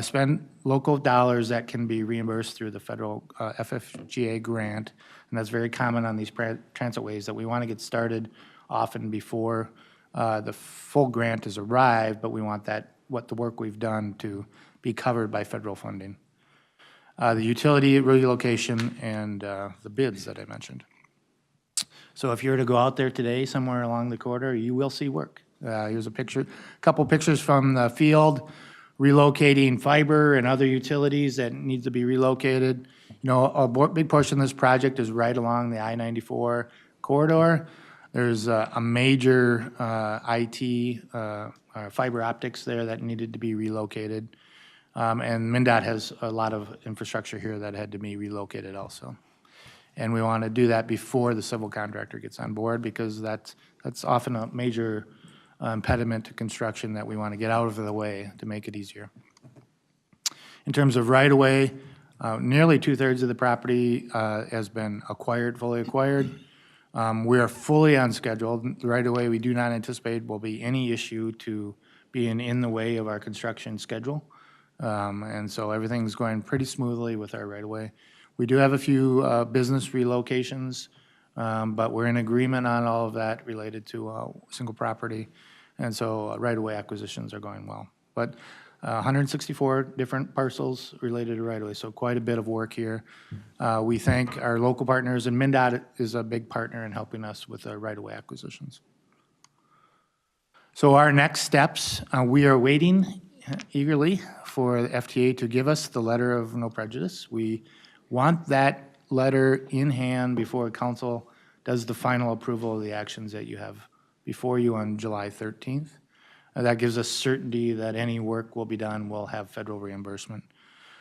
spend local dollars that can be reimbursed through the federal FFGA grant. And that's very common on these transitways, that we want to get started often before the full grant has arrived, but we want what the work we've done to be covered by federal funding. The utility relocation and the bids that I mentioned. So if you were to go out there today somewhere along the corridor, you will see work. Here's a couple pictures from the field, relocating fiber and other utilities that need to be relocated. You know, a big portion of this project is right along the I-94 corridor. There's a major IT fiber optics there that needed to be relocated. And MnDOT has a lot of infrastructure here that had to be relocated also. And we want to do that before the civil contractor gets on board, because that's often a major impediment to construction that we want to get out of the way to make it easier. In terms of right-of-way, nearly 2/3 of the property has been acquired, fully acquired. We are fully on schedule. The right-of-way, we do not anticipate will be any issue to being in the way of our construction schedule. And so everything's going pretty smoothly with our right-of-way. We do have a few business relocations, but we're in agreement on all of that related to single property. And so right-of-way acquisitions are going well. But 164 different parcels related to right-of-way, so quite a bit of work here. We thank our local partners, and MnDOT is a big partner in helping us with the right-of-way acquisitions. So our next steps, we are waiting eagerly for the FTA to give us the letter of no prejudice. We want that letter in hand before council does the final approval of the actions that you have before you on July 13th. That gives us certainty that any work will be done will have federal reimbursement.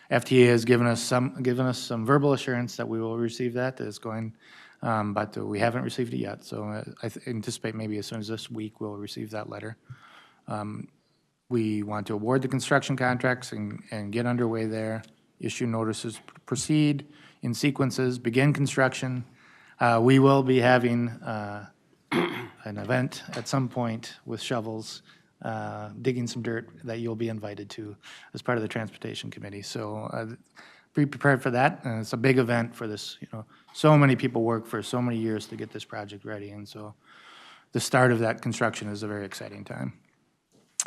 FTA has given us some verbal assurance that we will receive that is going, but we haven't received it yet. So I anticipate maybe as soon as this week we'll receive that letter. We want to award the construction contracts and get underway there, issue notices, proceed in sequences, begin construction. We will be having an event at some point with shovels, digging some dirt that you'll be invited to as part of the Transportation Committee. So be prepared for that. And it's a big event for this, you know, so many people work for so many years to get this project ready. And so the start of that construction is a very exciting time.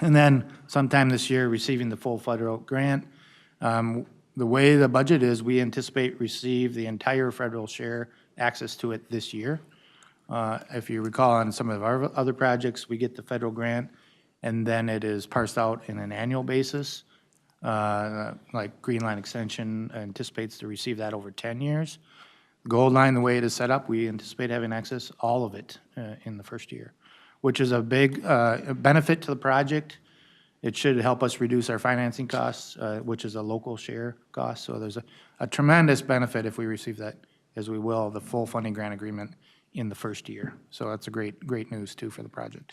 And then sometime this year, receiving the full federal grant. The way the budget is, we anticipate receive the entire federal share access to it this year. If you recall, on some of our other projects, we get the federal grant, and then it is parsed out in an annual basis. Like Green Line Extension anticipates to receive that over 10 years. Gold Line, the way it is set up, we anticipate having access, all of it, in the first year, which is a big benefit to the project. It should help us reduce our financing costs, which is a local share cost. So there's a tremendous benefit if we receive that, as we will, the full funding grant agreement in the first year. So that's a great news too for the project.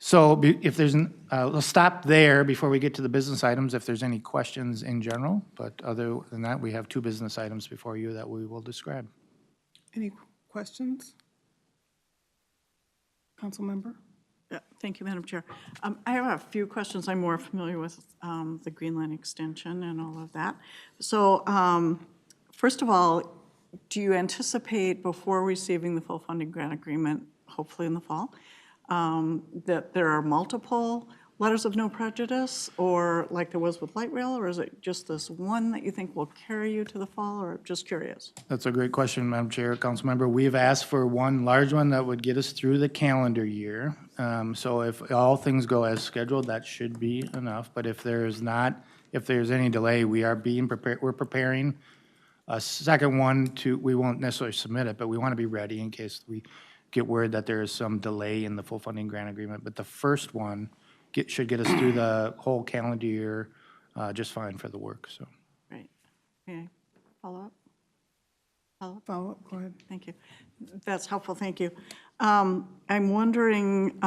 So if there's, we'll stop there before we get to the business items if there's any questions in general. But other than that, we have two business items before you that we will describe. Any questions? Council member? Yeah, thank you, Madam Chair. I have a few questions. I'm more familiar with the Green Line extension and all of that. So first of all, do you anticipate before receiving the full funding grant agreement, hopefully in the fall, that there are multiple letters of no prejudice, or like there was with light rail, or is it just this one that you think will carry you to the fall, or just curious? That's a great question, Madam Chair, Council Member. We've asked for one large one that would get us through the calendar year. So if all things go as scheduled, that should be enough. But if there's any delay, we are being prepared. We're preparing a second one we won't necessarily submit it, but we want to be ready in case we get word that there is some delay in the full funding grant agreement. But the first one should get us through the whole calendar year just fine for the work, so. Right. Okay. Follow up? Follow up, go ahead. Thank you. That's helpful, thank you. I'm wondering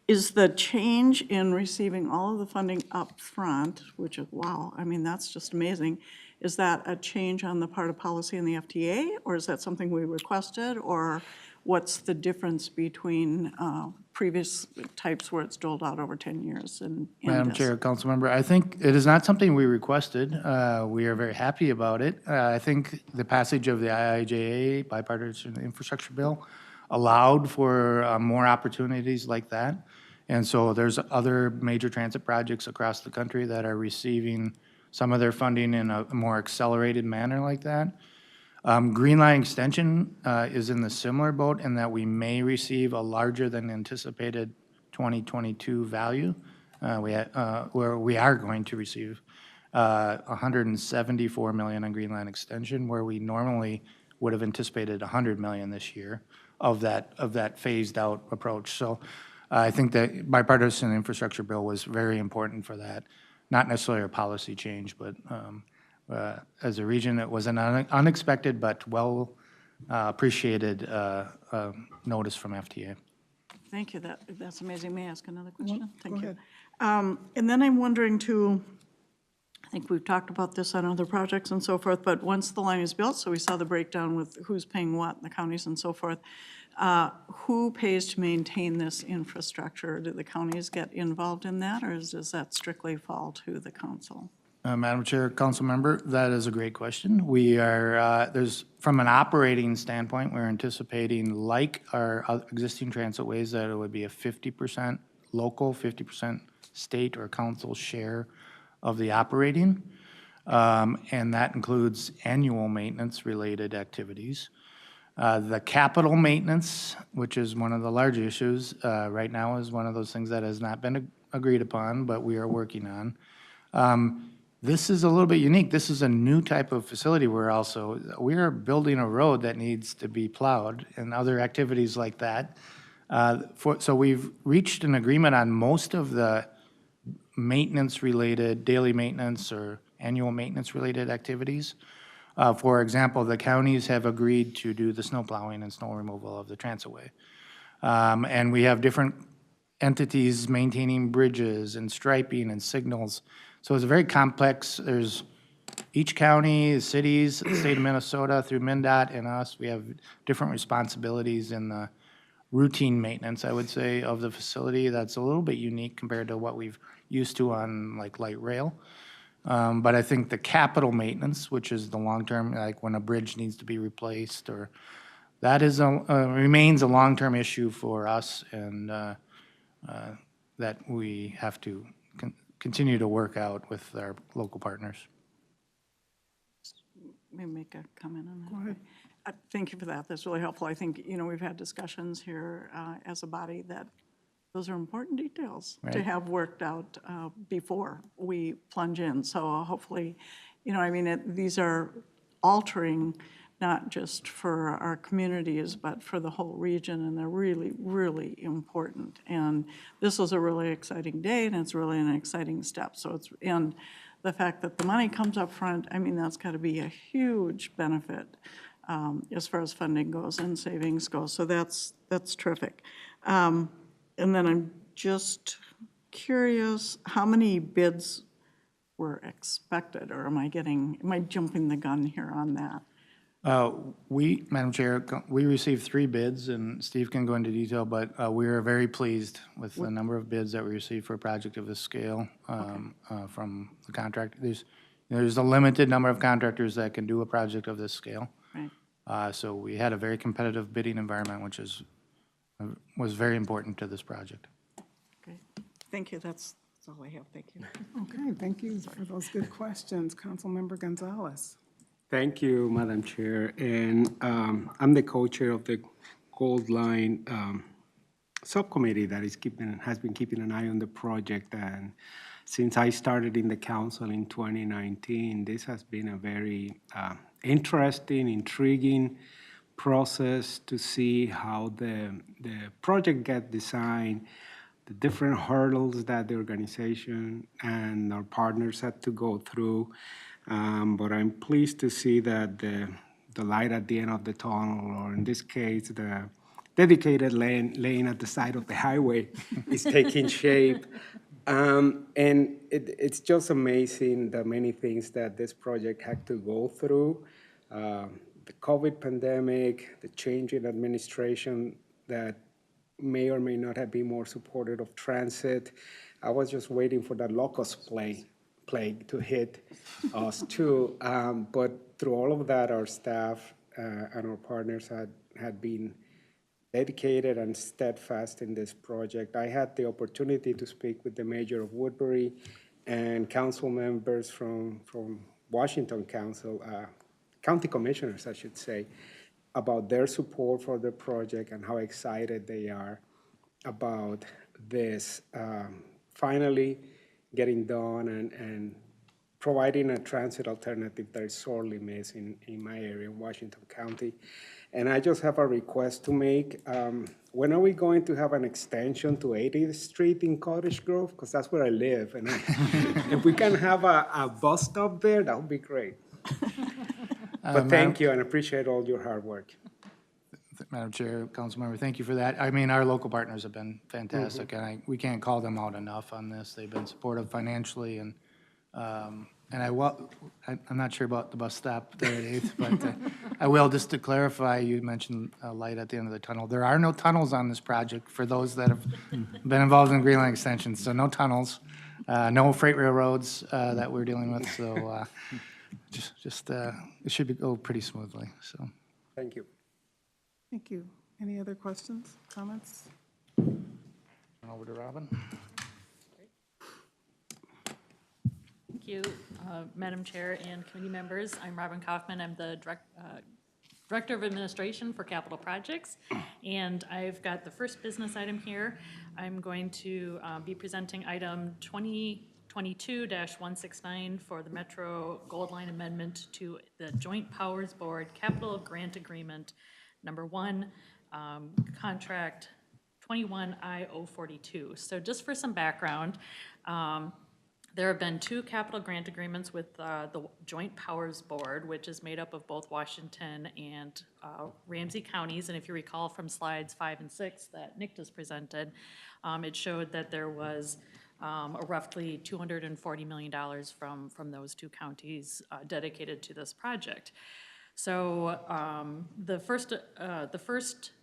Is the change in receiving all of the funding up front, which is, wow, I mean, that's just amazing. Is that a change on the part of policy in the FTA, or is that something we requested? Or what's the difference between previous types where it's doled out over 10 years and Madam this? Chair, Councilmember, I think it is not something we requested. We are very happy about it. I think the passage of the IIJA, Bipartisan Infrastructure Bill, allowed for more opportunities like that. And so there's other major transit projects across the country that are receiving some of their funding in a more accelerated manner like that. Green Line Extension is in the similar boat in that we may receive a larger than anticipated 2022 value. Where we are going to receive $174 million on Green Line Extension, where we normally would have anticipated $100 million this year of that phased out approach. So I think that bipartisan infrastructure bill was very important for that. Not necessarily a policy change, but as a region, it was an unexpected but well appreciated notice from FTA. Thank you, that's amazing. May I ask another question? Thank you. ahead. And then I'm wondering too, I think we've talked about this on other projects and so forth, but once the line is built, so we saw the breakdown with who's paying what, the counties and so forth, who pays to maintain this infrastructure? Do the counties get involved in that, or does that strictly fall to the council? Madam Chair, Council Member, that is a great question. We are, from an operating standpoint, we're anticipating, like our existing transitways, that it would be a 50% local, 50% state or council share of the operating. And that includes annual maintenance-related activities. The capital maintenance, which is one of the large issues right now, is one of those things that has not been agreed upon, but we are working on. This is a little bit unique. This is a new type of facility. We are building a road that needs to be plowed and other activities like that. So we've reached an agreement on most of the maintenance-related, daily maintenance or annual maintenance-related activities. For example, the counties have agreed to do the snow plowing and snow removal of the Transitway. And we have different entities maintaining bridges and striping and signals. So it's very complex. There's each county, the cities, the state of Minnesota through MnDOT and us, we have different responsibilities in the routine maintenance, I would say, of the facility. That's a little bit unique compared to what we've used to on like light rail. But I think the capital maintenance, which is the long-term, like when a bridge needs to be replaced, or that is remains a long-term issue for us, and that we have to continue to work out with our local partners. May I make a comment on that? Go ahead. Thank you for that. That's really helpful. I think, we've had discussions here as a body that those are important details to Right. have worked out before we plunge in. So hopefully, these are altering not just for our communities, but for the whole region, and they're really, really important. And this was a really exciting day, and it's really an exciting step. And the fact that the money comes up front, that's got to be a huge benefit as far as funding goes and savings goes. So that's terrific. And then I'm just curious, how many bids were expected, or am I jumping the gun here on that? Madam Chair, we received 3 bids, and Steve can go into detail, but we are very pleased with the number of bids that we received for a project of this scale from the contractor. There's a limited number of contractors that can do a project of this scale. Right. So we had a very competitive bidding environment, which was very important to this project. Okay. Thank you. That's all I have. Thank you. Okay, thank you for those good questions. Councilmember Gonzalez. Thank you, Madam Chair. And I'm the co-chair of the Gold Line subcommittee that has been keeping an eye on the project. And since I started in the council in 2019, this has been a very interesting, intriguing process to see how the project gets designed, the different hurdles that the organization and our partners had to go through. But I'm pleased to see that the light at the end of the tunnel, or in this case, the dedicated lane at the side of the highway is taking shape. And it's just amazing the many things that this project had to go through. The COVID pandemic, the change in administration that may or may not have been more supportive of transit. I was just waiting for that locust plague to hit us too. But through all of that, our staff and our partners had been dedicated and steadfast in this project. I had the opportunity to speak with the mayor of Woodbury and council members from Washington Council, county commissioners, I should say, about their support for the project and how excited they are about this finally getting done and providing a transit alternative that is sorely missing in my area in Washington County. And I just have a request to make. When are we going to have an extension to 80th Street in Cottage Grove? Because that's where I live. And if we can have a bus stop there, that would be great. But thank you and appreciate all your hard work. Madam Chair, Councilmember, thank you for that. I mean, our local partners have been fantastic, and we can't call them out enough on this. They've been supportive financially, and I'm not sure about the bus stop there at 8th, but I will, just to clarify, you mentioned a light at the end of the tunnel. There are no tunnels on this project for those that have been involved in Green Line extensions, so no tunnels, no freight railroads that we're dealing with, so it should go pretty smoothly, so. Thank you. Thank you. Any other questions, comments? Over to Robin. Thank you, Madam Chair and committee members. I'm Robin Caufman. I'm the Director of Administration for Capital Projects, and I've got the first business item here. I'm going to be presenting item 2022-169 for the Metro Gold Line Amendment to the Joint Powers Board Capital Grant Agreement Number 1, Contract 21I042. So just for some background, there have been 2 capital grant agreements with the Joint Powers Board, which is made up of both Washington and Ramsey counties. And if you recall from slides 5 and 6 that Nick just presented, it showed that there was roughly $240 million from those 2 counties dedicated to this project. So the first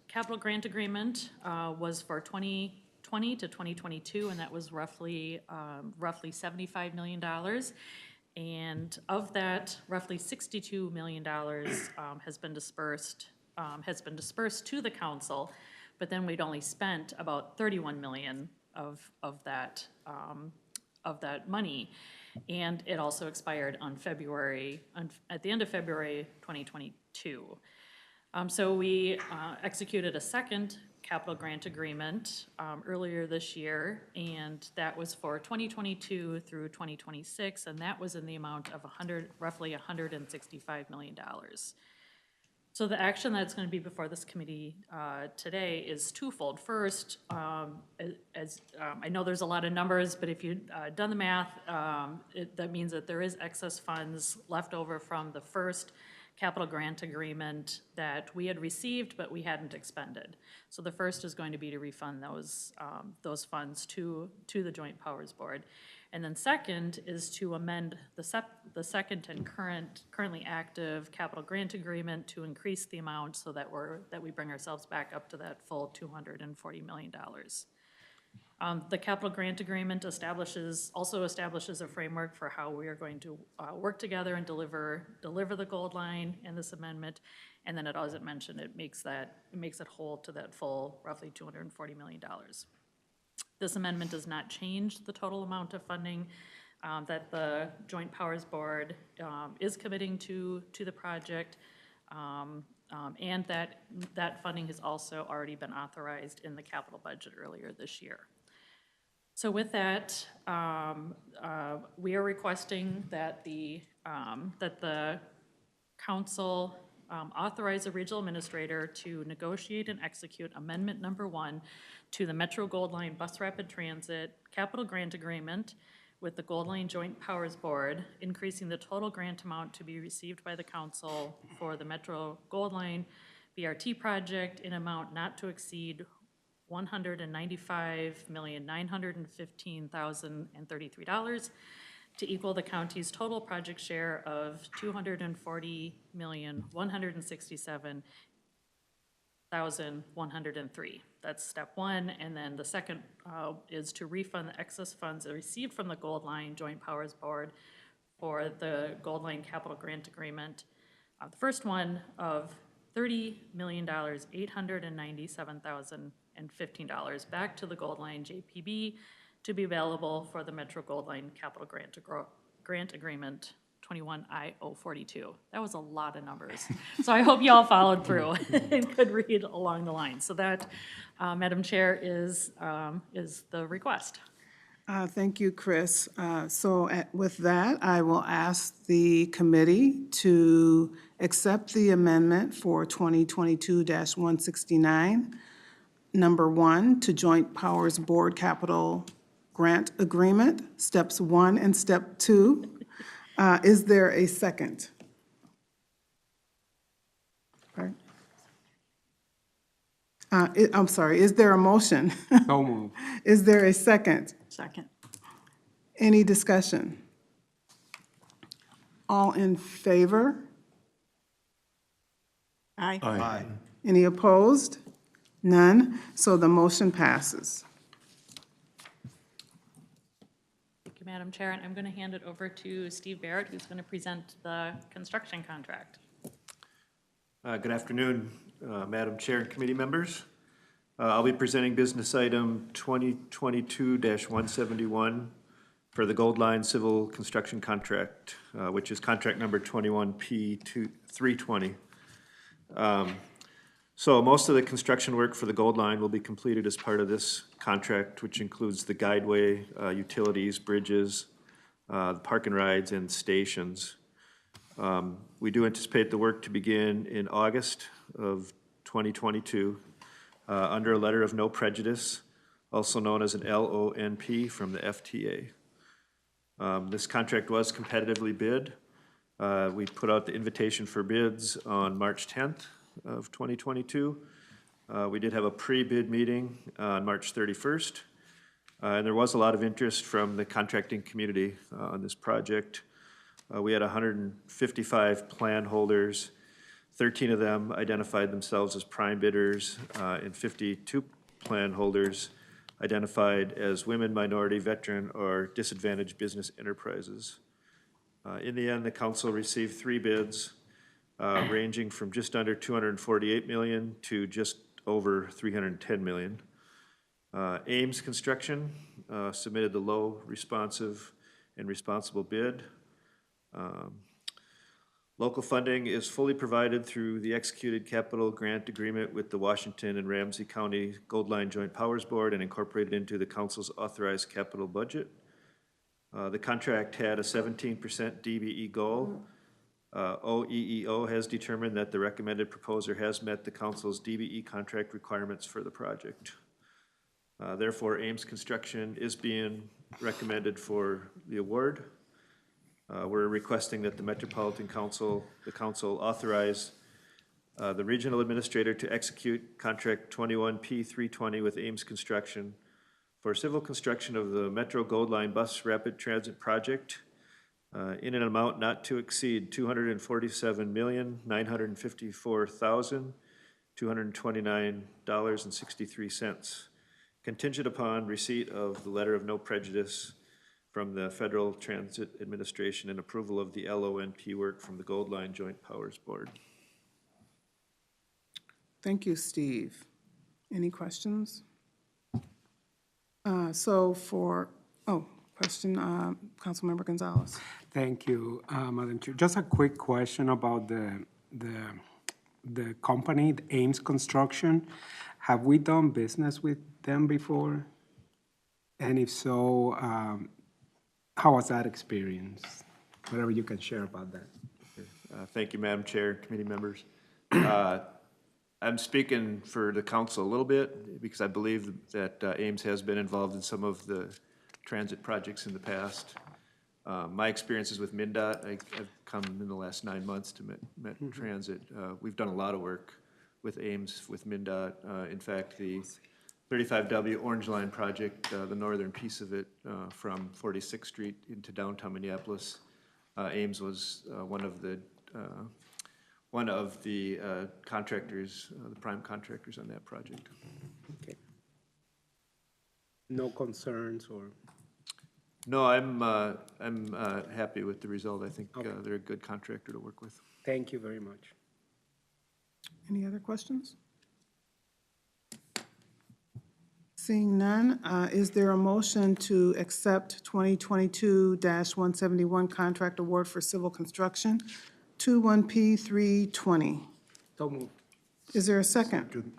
capital grant agreement was for 2020 to 2022, and that was roughly $75 million. And of that, roughly $62 million has been dispersed to the council, but then we'd only spent about $31 million of that money. And it also expired on at the end of February 2022. So we executed a second capital grant agreement earlier this year, and that was for 2022 through 2026, and that was in the amount of roughly $165 million. So the action that's going to be before this committee today is twofold. First, I know there's a lot of numbers, but if you've done the math, that means that there is excess funds left over from the first capital grant agreement that we had received, but we hadn't expended. So the first is going to be to refund those funds to the Joint Powers Board. And then second is to amend the second and currently active capital grant agreement to increase the amount so that we bring ourselves back up to that full $240 million. The capital grant agreement also establishes a framework for how we are going to work together and deliver the Gold Line and this amendment. And then as it mentioned, it makes it whole to that full roughly $240 million. This amendment does not change the total amount of funding that the Joint Powers Board is committing to the project, and that funding has also already been authorized in the capital budget earlier this year. So with that, we are requesting that the council authorize the regional administrator to negotiate and execute amendment number 1 to the Metro Gold Line Bus Rapid Transit Capital Grant Agreement with the Gold Line Joint Powers Board, increasing the total grant amount to be received by the council for the Metro Gold Line BRT project in amount not to exceed $195,915,033 to equal the county's total project share of $240,167,103. That's step one. And then the second is to refund the excess funds received from the Gold Line Joint Powers Board for the Gold Line Capital Grant Agreement. The first one of $30,897,015 back to the Gold Line JPB to be available for the Metro Gold Line Capital Grant Agreement 21I042. That was a lot of numbers. So I hope you all followed through and could read along the line. So that, Madam Chair, is the request. Thank you, Chris. With that, I will ask the committee to accept the amendment for 2022-169, number 1, to Joint Powers Board Capital Grant Agreement, steps 1 and step 2. Is there a second? Pardon? I'm sorry, is there a motion? So moved. Is there a second? Second. Any discussion? All in favor? Aye. Aye. Any opposed? None. So the motion passes. Thank you, Madam Chair, and I'm going to hand it over to Steve Barrett, who's going to present the construction contract. Good afternoon, Madam Chair and committee members. I'll be presenting business item 2022-171 for the Gold Line Civil Construction Contract, which is contract number 21P320. So most of the construction work for the Gold Line will be completed as part of this contract, which includes the guideway, utilities, bridges, the park and rides, and stations. We do anticipate the work to begin in August of 2022 under a letter of no prejudice, also known as an LONP from the FTA. This contract was competitively bid. We put out the invitation for bids on March 10th of 2022. We did have a pre-bid meeting on March 31st, and there was a lot of interest from the contracting community on this project. We had 155 plan holders. 13 of them identified themselves as prime bidders, and 52 plan holders identified as women, minority, veteran, or disadvantaged business enterprises. In the end, the council received 3 bids, ranging from just under $248 million to just over $310 million. Ames Construction submitted the low, responsive, and responsible bid. Local funding is fully provided through the executed capital grant agreement with the Washington and Ramsey County Gold Line Joint Powers Board and incorporated into the council's authorized capital budget. The contract had a 17% DBE goal. OEEO has determined that the recommended proposer has met the council's DBE contract requirements for the project. Therefore, Ames Construction is being recommended for the award. We're requesting that the Metropolitan Council, the council authorize the regional administrator to execute contract 21P320 with Ames Construction for civil construction of the Metro Gold Line Bus Rapid Transit Project in an amount not to exceed $247,954,229.63, contingent upon receipt of the letter of no prejudice from the Federal Transit Administration and approval of the LONP work from the Gold Line Joint Powers Board. Thank you, Steve. Any questions? Question, Councilmember Gonzalez. Thank you, Madam Chair. Just a quick question about the company, the Ames Construction. Have we done business with them before? And if so, how was that experience? Whatever you can share about that. Thank you, Madam Chair, committee members. I'm speaking for the council a little bit because I believe that Ames has been involved in some of the transit projects in the past. My experiences with MnDOT, I've come in the last 9 months to Met Transit. We've done a lot of work with Ames, with MnDOT. In fact, the 35W Orange Line project, the northern piece of it from 46th Street into downtown Minneapolis, Ames was one of the contractors, the prime contractors on that project. Okay. No concerns or? No, I'm happy with the result. I think they're a good contractor to work with. Thank you very much. Any other questions? Seeing none, is there a motion to accept 2022-171 contract award for civil construction, 21P320? So moved. Is there a second?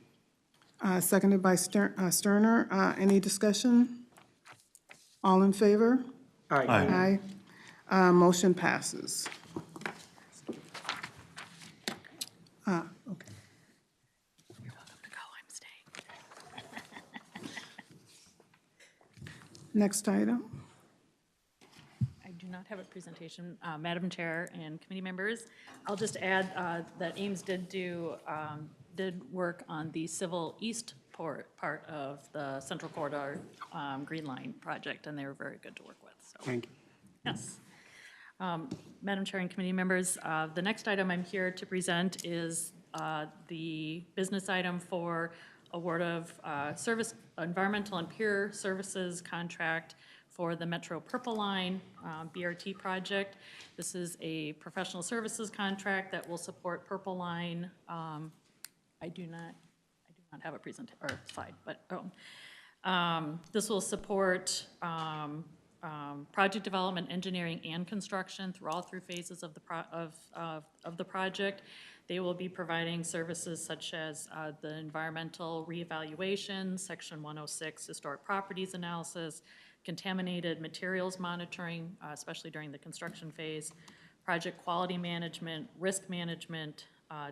Seconded by Sterner. Any discussion? All in favor? Aye. Aye. Motion passes. Okay. Next item. I do not have a presentation, Madam Chair and committee members. I'll just add that Ames did work on the Civil East part of the Central Corridor Green Line project, and they were very good to work with, so. Thank you. Yes. Madam Chair and committee members, the next item I'm here to present is the business item for award of environmental and peer services contract for the Metro Purple Line BRT project. This is a professional services contract that will support Purple Line. I do not have a slide, but this will support project development, engineering, and construction through all three phases of the project. They will be providing services such as the environmental reevaluation, Section 106 historic properties analysis, contaminated materials monitoring, especially during the construction phase, project quality management, risk management,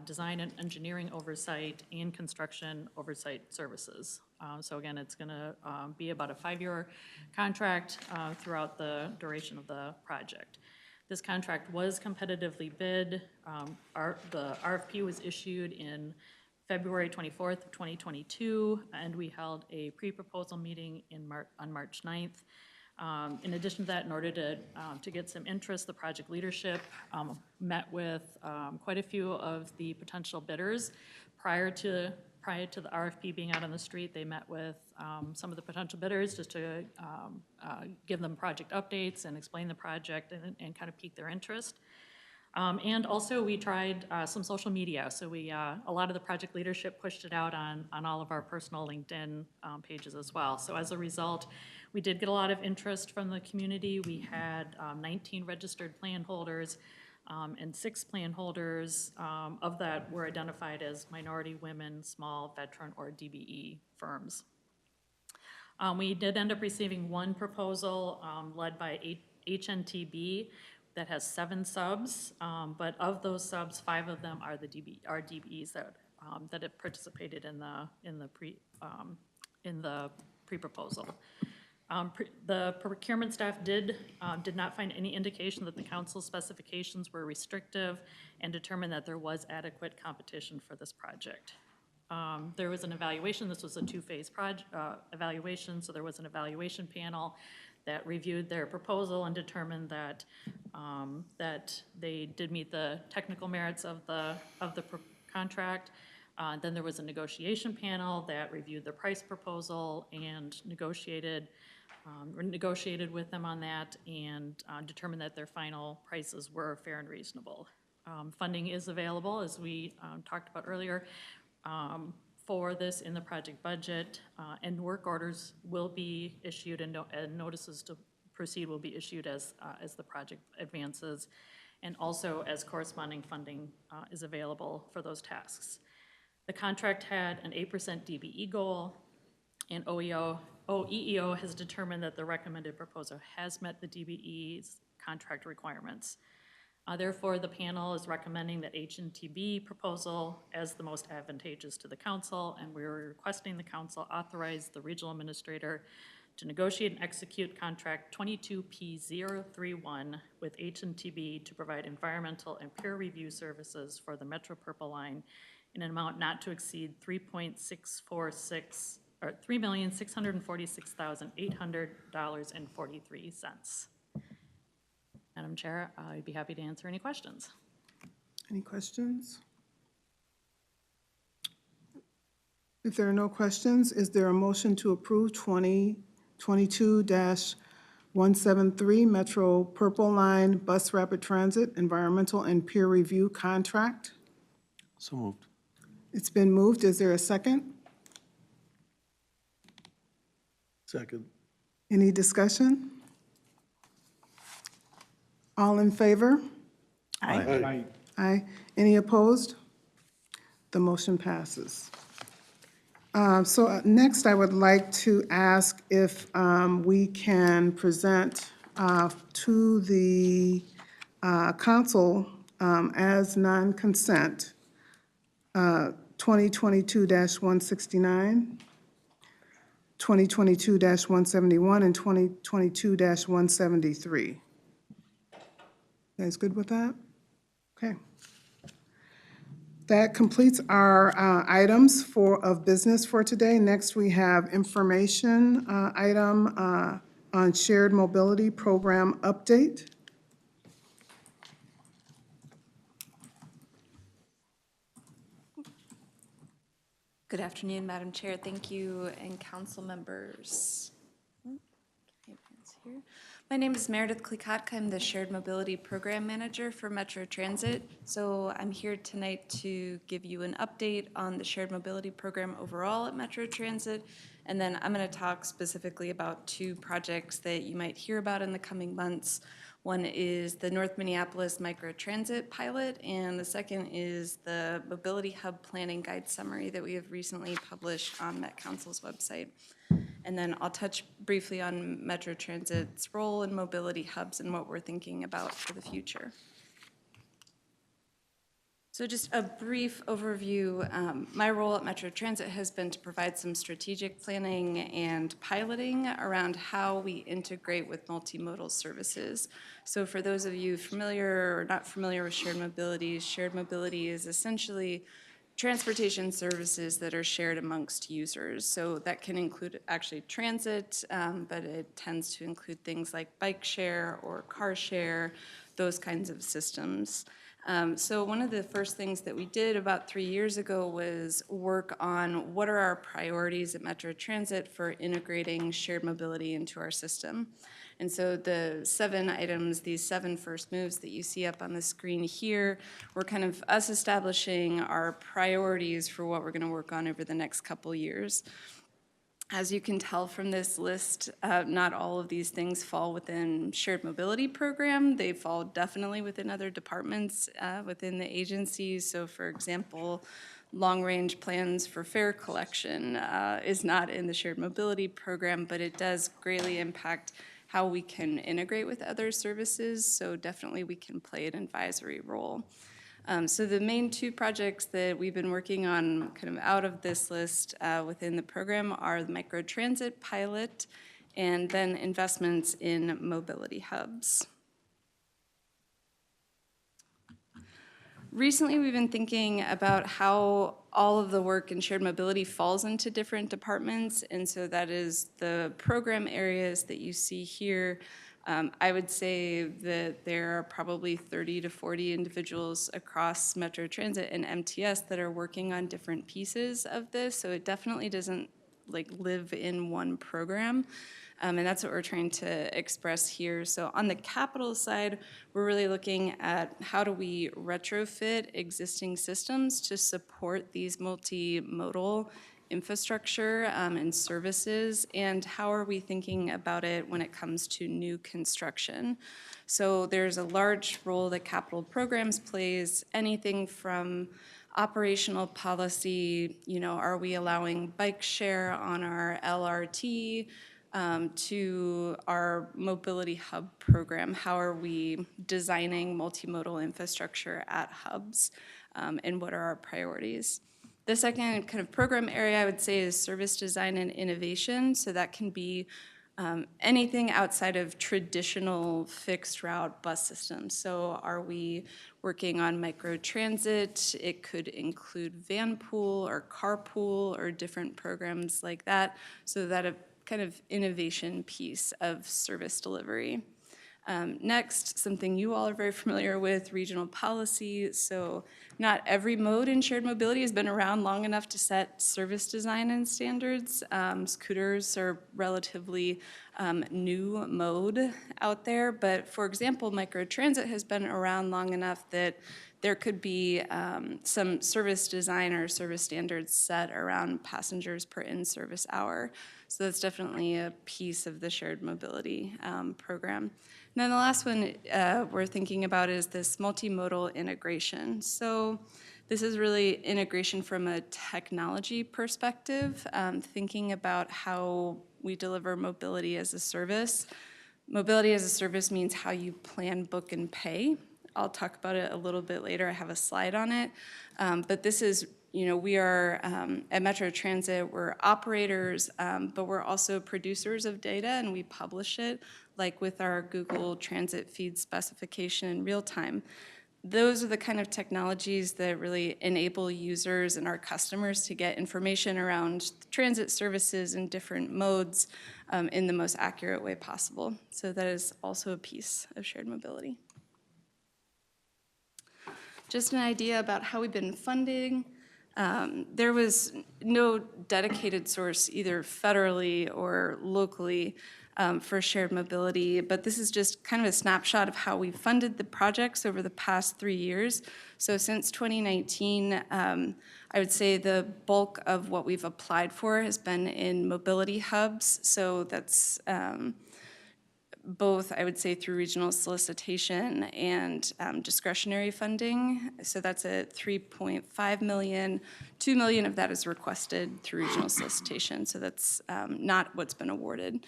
design and engineering oversight, and construction oversight services. So again, it's going to be about a 5-year contract throughout the duration of the project. This contract was competitively bid. The RFP was issued in February 24th of 2022, and we held a pre-proposal meeting on March 9th. In addition to that, in order to get some interest, the project leadership met with quite a few of the potential bidders. Prior to the RFP being out on the street, they met with some of the potential bidders just to give them project updates and explain the project and kind of pique their interest. And also we tried some social media. So a lot of the project leadership pushed it out on all of our personal LinkedIn pages as well. So as a result, we did get a lot of interest from the community. We had 19 registered plan holders, and 6 plan holders of that were identified as minority, women, small, veteran, or DBE firms. We did end up receiving one proposal led by HNTB that has 7 subs, but of those subs, 5 of them are DBEs that have participated in the pre-proposal. The procurement staff did not find any indication that the council's specifications were restrictive and determined that there was adequate competition for this project. There was an evaluation. This was a 2-phase evaluation, so there was an evaluation panel that reviewed their proposal and determined that they did meet the technical merits of the contract. Then there was a negotiation panel that reviewed the price proposal and negotiated with them on that and determined that their final prices were fair and reasonable. Funding is available, as we talked about earlier, for this in the project budget, and work orders will be issued and notices to proceed will be issued as the project advances, and also as corresponding funding is available for those tasks. The contract had an 8% DBE goal, and OEEO has determined that the recommended proposal has met the DBE's contract requirements. Therefore, the panel is recommending that HNTB proposal as the most advantageous to the council, and we're requesting the council authorize the regional administrator to negotiate and execute contract 22P031 with HNTB to provide environmental and peer review services for the Metro Purple Line in an amount not to exceed $3,646,800.43. Madam Chair, I'd be happy to answer any questions. Any questions? If there are no questions, is there a motion to approve 2022-173 Metro Purple Line Bus Rapid Transit Environmental and Peer Review Contract? So moved. It's been moved. Is there a second? Second. Any discussion? All in favor? Aye. Aye. Any opposed? The motion passes. Next, I would like to ask if we can present to the council as non-consent 2022-169, 2022-171, and 2022-173. You guys good with that? Okay. That completes our items of business for today. Next, we have information item on shared mobility program update. Good afternoon, Madam Chair. Thank you, and council members. My name is Meredith Klikotka. I'm the Shared Mobility Program Manager for Metro Transit. So I'm here tonight to give you an update on the Shared Mobility Program overall at Metro Transit. And then I'm going to talk specifically about two projects that you might hear about in the coming months. One is the North Minneapolis Microtransit Pilot, and the second is the Mobility Hub Planning Guide Summary that we have recently published on Met Council's website. And then I'll touch briefly on Metro Transit's role in mobility hubs and what we're thinking about for the future. So just a brief overview. My role at Metro Transit has been to provide some strategic planning and piloting around how we integrate with multimodal services. So for those of you familiar or not familiar with shared mobility is essentially transportation services that are shared amongst users. So that can include actually transit, but it tends to include things like bike share or car share, those kinds of systems. So one of the first things that we did about 3 years ago was work on what are our priorities at Metro Transit for integrating shared mobility into our system. And so the 7 items, these 7 first moves that you see up on the screen here, were kind of us establishing our priorities for what we're going to work on over the next couple years. As you can tell from this list, not all of these things fall within shared mobility program. They fall definitely within other departments within the agencies. So for example, long-range plans for fare collection is not in the shared mobility program, but it does greatly impact how we can integrate with other services. So definitely we can play an advisory role. So the main 2 projects that we've been working on kind of out of this list within the program are the microtransit pilot and then investments in mobility hubs. Recently, we've been thinking about how all of the work in shared mobility falls into different departments, and so that is the program areas that you see here. I would say that there are probably 30 to 40 individuals across Metro Transit and MTS that are working on different pieces of this, so it definitely doesn't live in one program. And that's what we're trying to express here. So on the capital side, we're really looking at how do we retrofit existing systems to support these multimodal infrastructure and services, and how are we thinking about it when it comes to new construction. So there's a large role that capital programs plays, anything from operational policy, are we allowing bike share on our LRT, to our mobility hub program, how are we designing multimodal infrastructure at hubs, and what are our priorities. The second kind of program area I would say is service design and innovation. So that can be anything outside of traditional fixed route bus systems. So are we working on microtransit? It could include van pool or carpool or different programs like that. So that a kind of innovation piece of service delivery. Next, something you all are very familiar with, regional policy. So not every mode in shared mobility has been around long enough to set service design and standards. Scooters are relatively new mode out there, but for example, microtransit has been around long enough that there could be some service design or service standards set around passengers per in-service hour. So that's definitely a piece of the shared mobility program. And then the last one we're thinking about is this multimodal integration. So this is really integration from a technology perspective, thinking about how we deliver mobility as a service. Mobility as a service means how you plan, book, and pay. I'll talk about it a little bit later. I have a slide on it. But this is, we are at Metro Transit, we're operators, but we're also producers of data, and we publish it, like with our Google Transit feed specification in real time. Those are the kind of technologies that really enable users and our customers to get information around transit services in different modes in the most accurate way possible. So that is also a piece of shared mobility. Just an idea about how we've been funding. There was no dedicated source either federally or locally for shared mobility, but this is just kind of a snapshot of how we've funded the projects over the past 3 years. So since 2019, I would say the bulk of what we've applied for has been in mobility hubs. So that's both, I would say, through regional solicitation and discretionary funding. So that's at $3.5 million. $2 million of that is requested through regional solicitation. So that's not what's been awarded.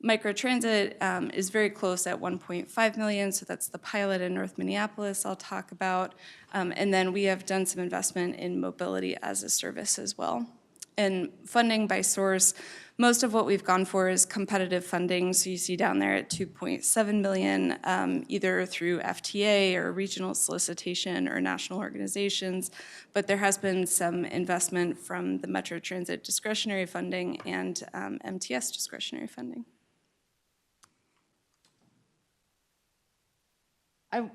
Microtransit is very close at $1.5 million, so that's the pilot in North Minneapolis I'll talk about. And then we have done some investment in mobility as a service as well. And funding by source, most of what we've gone for is competitive funding. So you see down there at $2.7 million, either through FTA or regional solicitation or national organizations. But there has been some investment from the Metro Transit discretionary funding and MTS discretionary funding.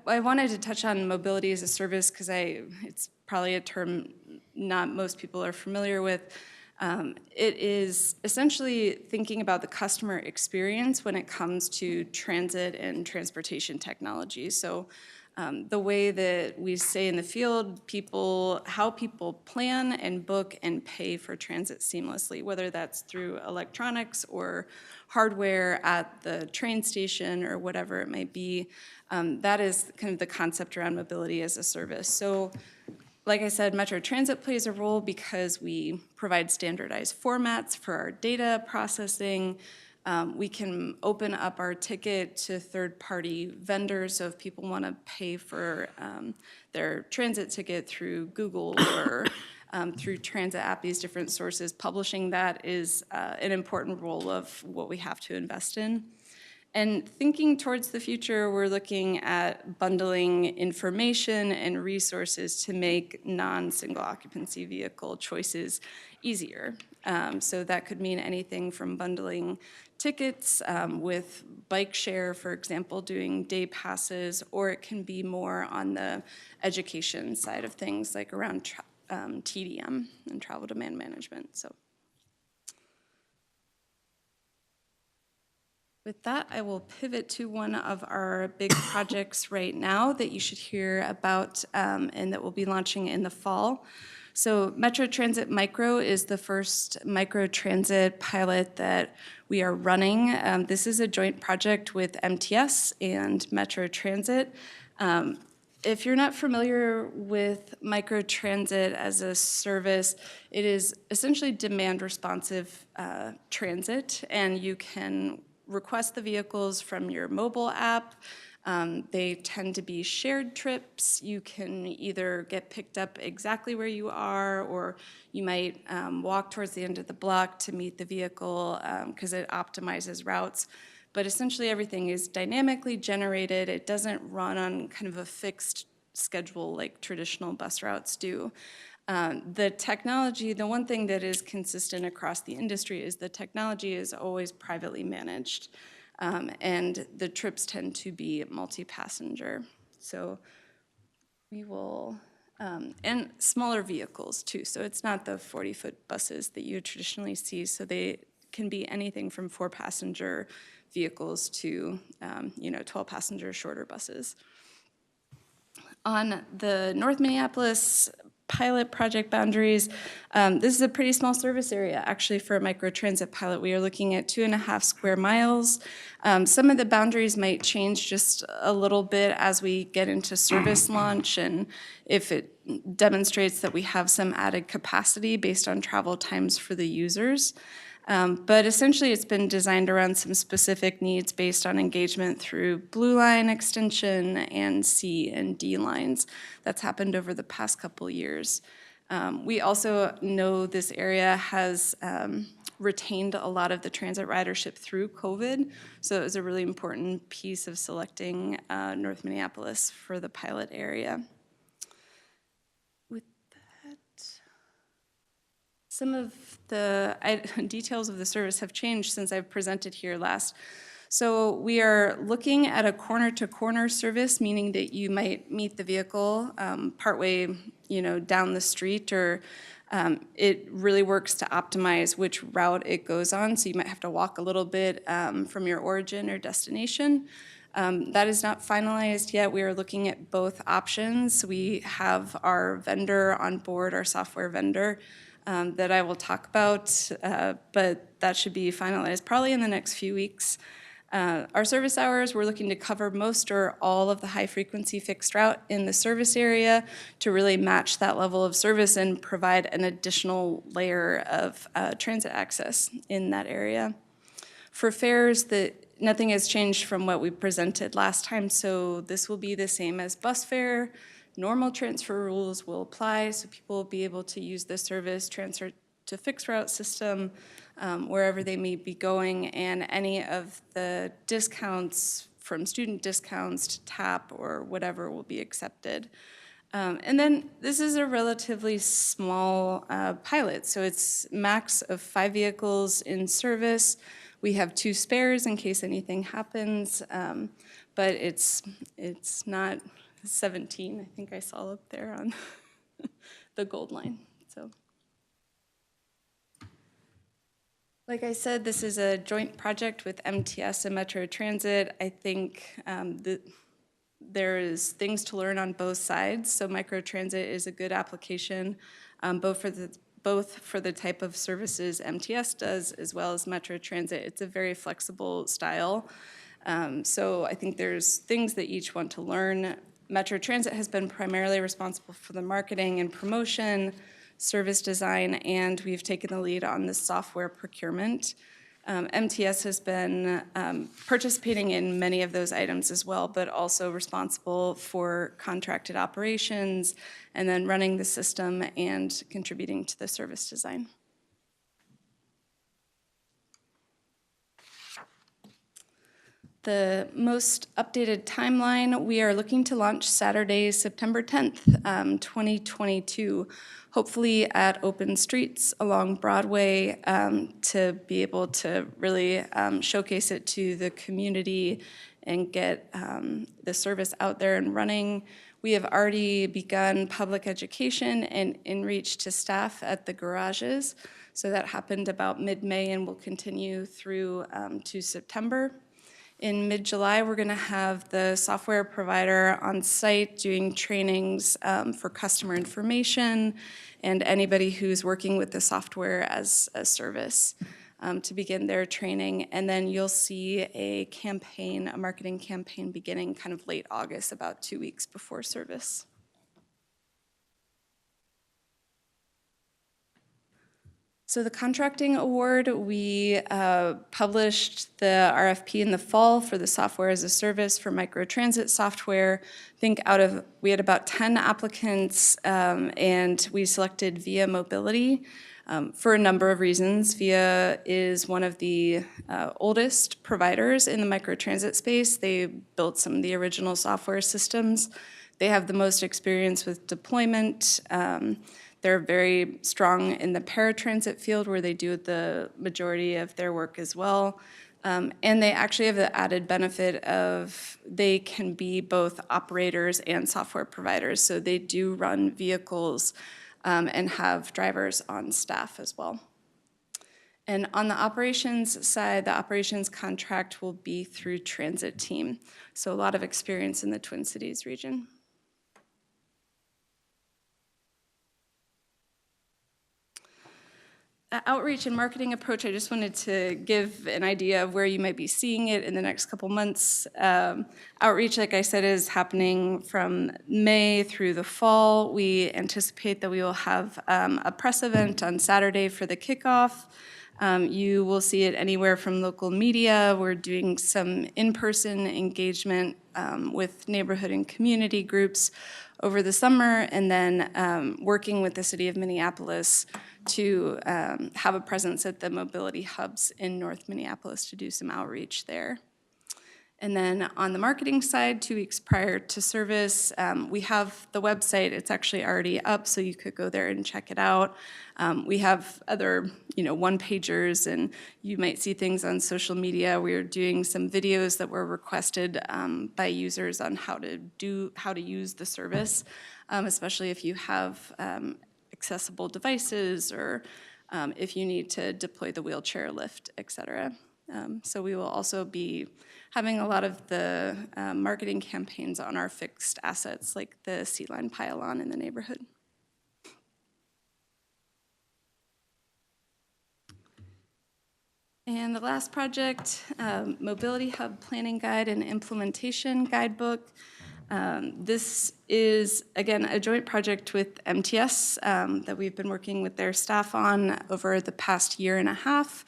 I wanted to touch on mobility as a service because it's probably a term not most people are familiar with. It is essentially thinking about the customer experience when it comes to transit and transportation technology. So the way that we say in the field, how people plan and book and pay for transit seamlessly, whether that's through electronics or hardware at the train station or whatever it may be. That is kind of the concept around mobility as a service. So like I said, Metro Transit plays a role because we provide standardized formats for our data processing. We can open up our ticket to third-party vendors, so if people want to pay for their transit ticket through Google or through Transit app, these different sources, publishing that is an important role of what we have to invest in. And thinking towards the future, we're looking at bundling information and resources to make non-single occupancy vehicle choices easier. So that could mean anything from bundling tickets with bike share, for example, doing day passes, or it can be more on the education side of things, like around TDM and travel demand management. So with that, I will pivot to one of our big projects right now that you should hear about and that we'll be launching in the fall. So Metro Transit Micro is the first microtransit pilot that we are running. This is a joint project with MTS and Metro Transit. If you're not familiar with microtransit as a service, it is essentially demand responsive transit, and you can request the vehicles from your mobile app. They tend to be shared trips. You can either get picked up exactly where you are, or you might walk towards the end of the block to meet the vehicle because it optimizes routes. But essentially everything is dynamically generated. It doesn't run on kind of a fixed schedule like traditional bus routes do. The technology, the one thing that is consistent across the industry is the technology is always privately managed. And the trips tend to be multi-passenger. So we will, and smaller vehicles too. So it's not the 40-foot buses that you traditionally see. So they can be anything from 4-passenger vehicles to, 12-passenger shorter buses. On the North Minneapolis pilot project boundaries, this is a pretty small service area, actually, for a microtransit pilot. We are looking at 2.5 square miles. Some of the boundaries might change just a little bit as we get into service launch, and if it demonstrates that we have some added capacity based on travel times for the users. But essentially, it's been designed around some specific needs based on engagement through Blue Line extension and C and D lines. That's happened over the past couple years. We also know this area has retained a lot of the transit ridership through COVID, so it was a really important piece of selecting North Minneapolis for the pilot area. Some of the details of the service have changed since I've presented here last. So we are looking at a corner-to-corner service, meaning that you might meet the vehicle partway, down the street, or it really works to optimize which route it goes on. So you might have to walk a little bit from your origin or destination. That is not finalized yet. We are looking at both options. We have our vendor on board, our software vendor, that I will talk about, but that should be finalized probably in the next few weeks. Our service hours, we're looking to cover most or all of the high-frequency fixed route in the service area to really match that level of service and provide an additional layer of transit access in that area. For fares, nothing has changed from what we presented last time, so this will be the same as bus fare. Normal transfer rules will apply, so people will be able to use the service, transfer to fixed route system wherever they may be going, and any of the discounts from student discounts to TAP or whatever will be accepted. And then this is a relatively small pilot, so it's max of 5 vehicles in service. We have 2 spares in case anything happens, but it's not 17, I think I saw up there on the gold line. So, like I said, this is a joint project with MTS and Metro Transit. I think there is things to learn on both sides. So microtransit is a good application, both for the type of services MTS does as well as Metro Transit. It's a very flexible style. So I think there's things that each want to learn. Metro Transit has been primarily responsible for the marketing and promotion, service design, and we've taken the lead on the software procurement. MTS has been participating in many of those items as well, but also responsible for contracted operations and then running the system and contributing to the service design. The most updated timeline, we are looking to launch Saturday, September 10th, 2022, hopefully at open streets along Broadway to be able to really showcase it to the community and get the service out there and running. We have already begun public education and in-reach to staff at the garages. So that happened about mid-May and will continue through to September. In mid-July, we're going to have the software provider on site doing trainings for customer information and anybody who's working with the software as a service to begin their training. And then you'll see a campaign, a marketing campaign beginning kind of late August, about 2 weeks before service. So the contracting award, we published the RFP in the fall for the software as a service for microtransit software. I think we had about 10 applicants, and we selected Via Mobility for a number of reasons. Via is one of the oldest providers in the microtransit space. They built some of the original software systems. They have the most experience with deployment. They're very strong in the paratransit field where they do the majority of their work as well. And they actually have the added benefit of they can be both operators and software providers. So they do run vehicles and have drivers on staff as well. And on the operations side, the operations contract will be through Transit Team. So a lot of experience in the Twin Cities region. Outreach and marketing approach, I just wanted to give an idea of where you might be seeing it in the next couple months. Outreach, like I said, is happening from May through the fall. We anticipate that we will have a press event on Saturday for the kickoff. You will see it anywhere from local media. We're doing some in-person engagement with neighborhood and community groups over the summer, and then working with the city of Minneapolis to have a presence at the mobility hubs in North Minneapolis to do some outreach there. And then on the marketing side, 2 weeks prior to service, we have the website. It's actually already up, so you could go there and check it out. We have other, one-pagers, and you might see things on social media. We're doing some videos that were requested by users on how to use the service, especially if you have accessible devices or if you need to deploy the wheelchair lift, et cetera. So we will also be having a lot of the marketing campaigns on our fixed assets like the Sea Line pylon in the neighborhood. And the last project, Mobility Hub Planning Guide and Implementation Guidebook. This is, again, a joint project with MTS that we've been working with their staff on over the past year and a half.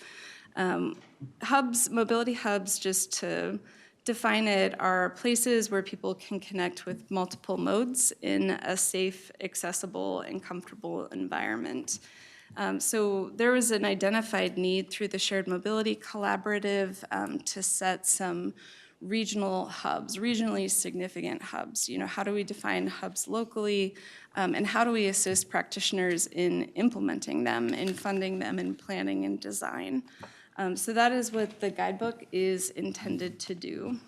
Mobility hubs, just to define it, are places where people can connect with multiple modes in a safe, accessible, and comfortable environment. So there was an identified need through the Shared Mobility Collaborative to set some regional hubs, regionally significant hubs. How do we define hubs locally, and how do we assist practitioners in implementing them, in funding them, in planning and design? So that is what the guidebook is intended to do.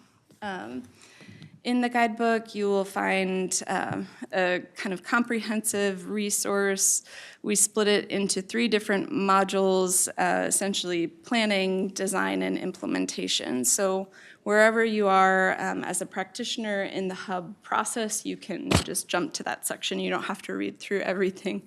In the guidebook, you will find a kind of comprehensive resource. We split it into 3 different modules, essentially planning, design, and implementation. So wherever you are as a practitioner in the hub process, you can just jump to that section. You don't have to read through everything.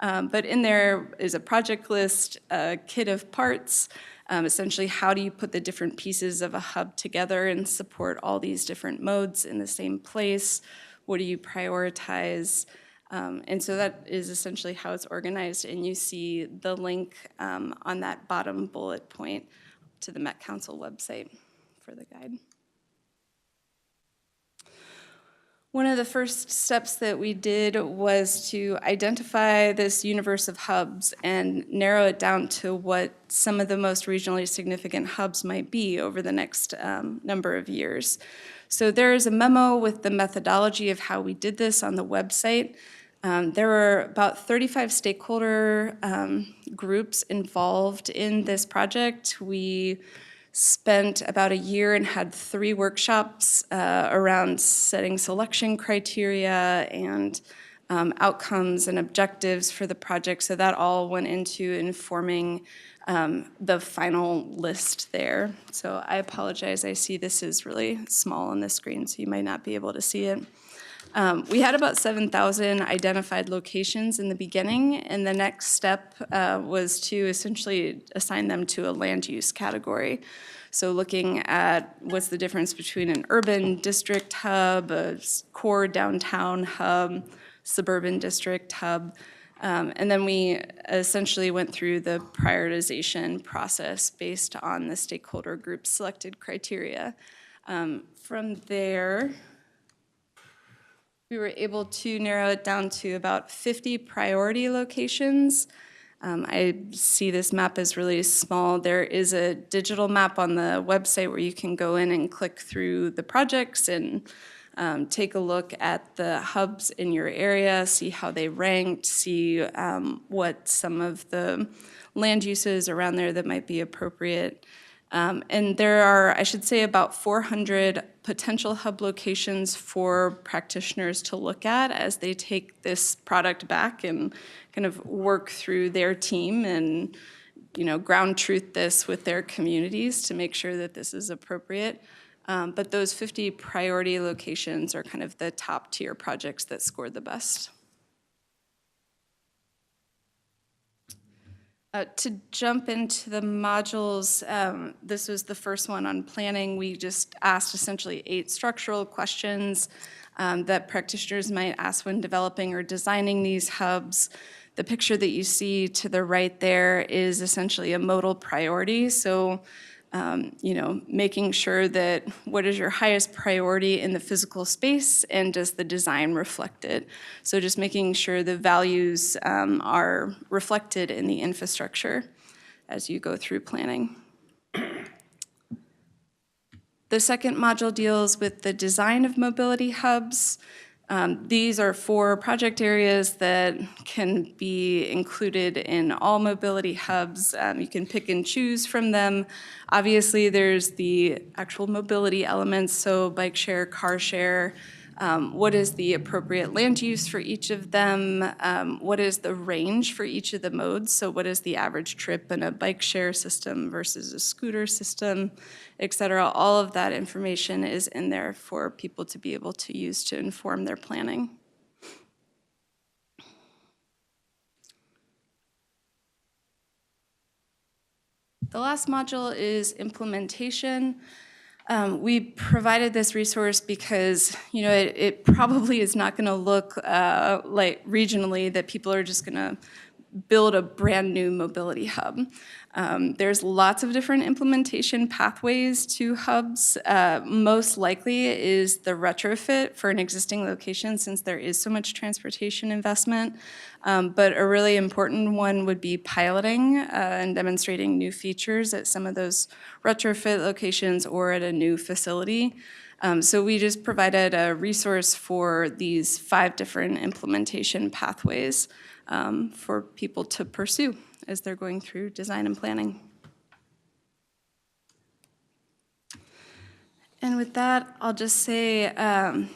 But in there is a project list, a kit of parts. Essentially, how do you put the different pieces of a hub together and support all these different modes in the same place? What do you prioritize? And so that is essentially how it's organized, and you see the link on that bottom bullet point to the Met Council website for the guide. One of the first steps that we did was to identify this universe of hubs and narrow it down to what some of the most regionally significant hubs might be over the next number of years. So there is a memo with the methodology of how we did this on the website. There were about 35 stakeholder groups involved in this project. We spent about a year and had 3 workshops around setting selection criteria and outcomes and objectives for the project. So that all went into informing the final list there. So I apologize, I see this is really small on the screen, so you might not be able to see it. We had about 7,000 identified locations in the beginning, and the next step was to essentially assign them to a land use category. So looking at what's the difference between an urban district hub, a core downtown hub, suburban district hub. And then we essentially went through the prioritization process based on the stakeholder group selected criteria. From there, we were able to narrow it down to about 50 priority locations. I see this map as really small. There is a digital map on the website where you can go in and click through the projects and take a look at the hubs in your area, see how they ranked, see what some of the land uses around there that might be appropriate. And there are, I should say, about 400 potential hub locations for practitioners to look at as they take this product back and kind of work through their team and, you know, ground truth this with their communities to make sure that this is appropriate. But those 50 priority locations are kind of the top tier projects that scored the best. To jump into the modules, this was the first one on planning. We just asked essentially 8 structural questions that practitioners might ask when developing or designing these hubs. The picture that you see to the right there is essentially a modal priority. So, you know, making sure that what is your highest priority in the physical space and does the design reflect it? So just making sure the values are reflected in the infrastructure as you go through planning. The second module deals with the design of mobility hubs. These are 4 project areas that can be included in all mobility hubs. You can pick and choose from them. Obviously, there's the actual mobility elements, so bike share, car share. What is the appropriate land use for each of them? What is the range for each of the modes? So what is the average trip in a bike share system versus a scooter system, et cetera? All of that information is in there for people to be able to use to inform their planning. The last module is implementation. We provided this resource because, you know, it probably is not going to look like regionally that people are just going to build a brand new mobility hub. There's lots of different implementation pathways to hubs. Most likely is the retrofit for an existing location since there is so much transportation investment. But a really important one would be piloting and demonstrating new features at some of those retrofit locations or at a new facility. So we just provided a resource for these 5 different implementation pathways for people to pursue as they're going through design and planning. And with that, I'll just say,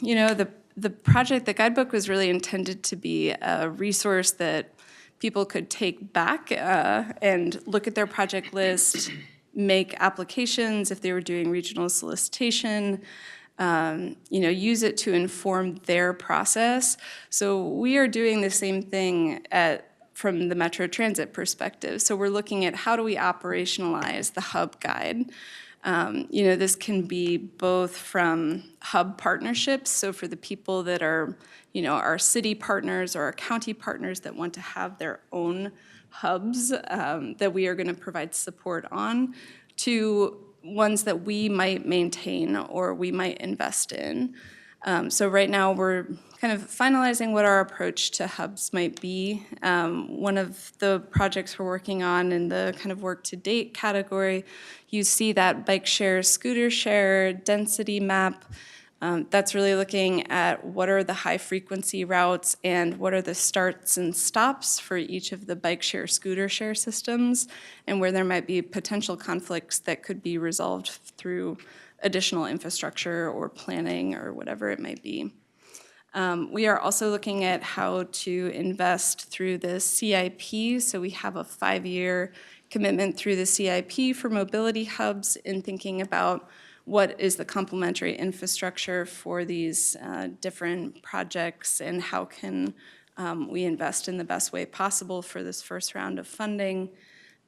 you know, the project, the guidebook was really intended to be a resource that people could take back and look at their project list, make applications if they were doing regional solicitation, you know, use it to inform their process. So we are doing the same thing from the Metro Transit perspective. So we're looking at how do we operationalize the hub guide. You know, this can be both from hub partnerships, so for the people that are, you know, our city partners or our county partners that want to have their own hubs that we are going to provide support on, to ones that we might maintain or we might invest in. So right now we're kind of finalizing what our approach to hubs might be. One of the projects we're working on in the kind of work to date category, you see that bike share, scooter share, density map. That's really looking at what are the high frequency routes and what are the starts and stops for each of the bike share, scooter share systems, and where there might be potential conflicts that could be resolved through additional infrastructure or planning or whatever it might be. We are also looking at how to invest through the CIP. So we have a 5-year commitment through the CIP for mobility hubs in thinking about what is the complementary infrastructure for these different projects and how can we invest in the best way possible for this first round of funding.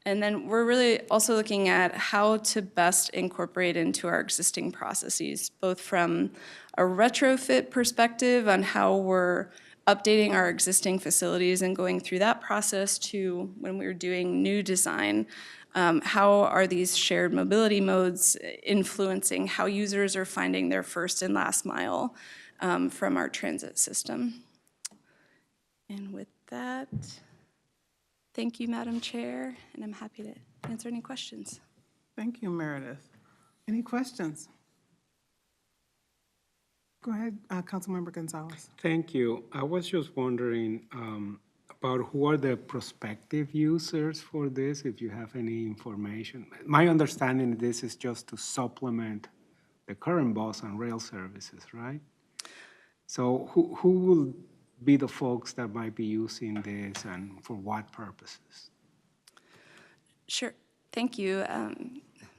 And then we're really also looking at how to best incorporate into our existing processes, both from a retrofit perspective on how we're updating our existing facilities and going through that process to when we were doing new design. How are these shared mobility modes influencing how users are finding their first and last mile from our transit system? And with that, thank you, Madam Chair, and I'm happy to answer any questions. Thank you, Meredith. Any questions? Go ahead, Councilmember Gonzalez. Thank you. I was just wondering about who are the prospective users for this, if you have any information. My understanding this is just to supplement the current bus and rail services, right? So who will be the folks that might be using this and for what purposes? Sure, thank you,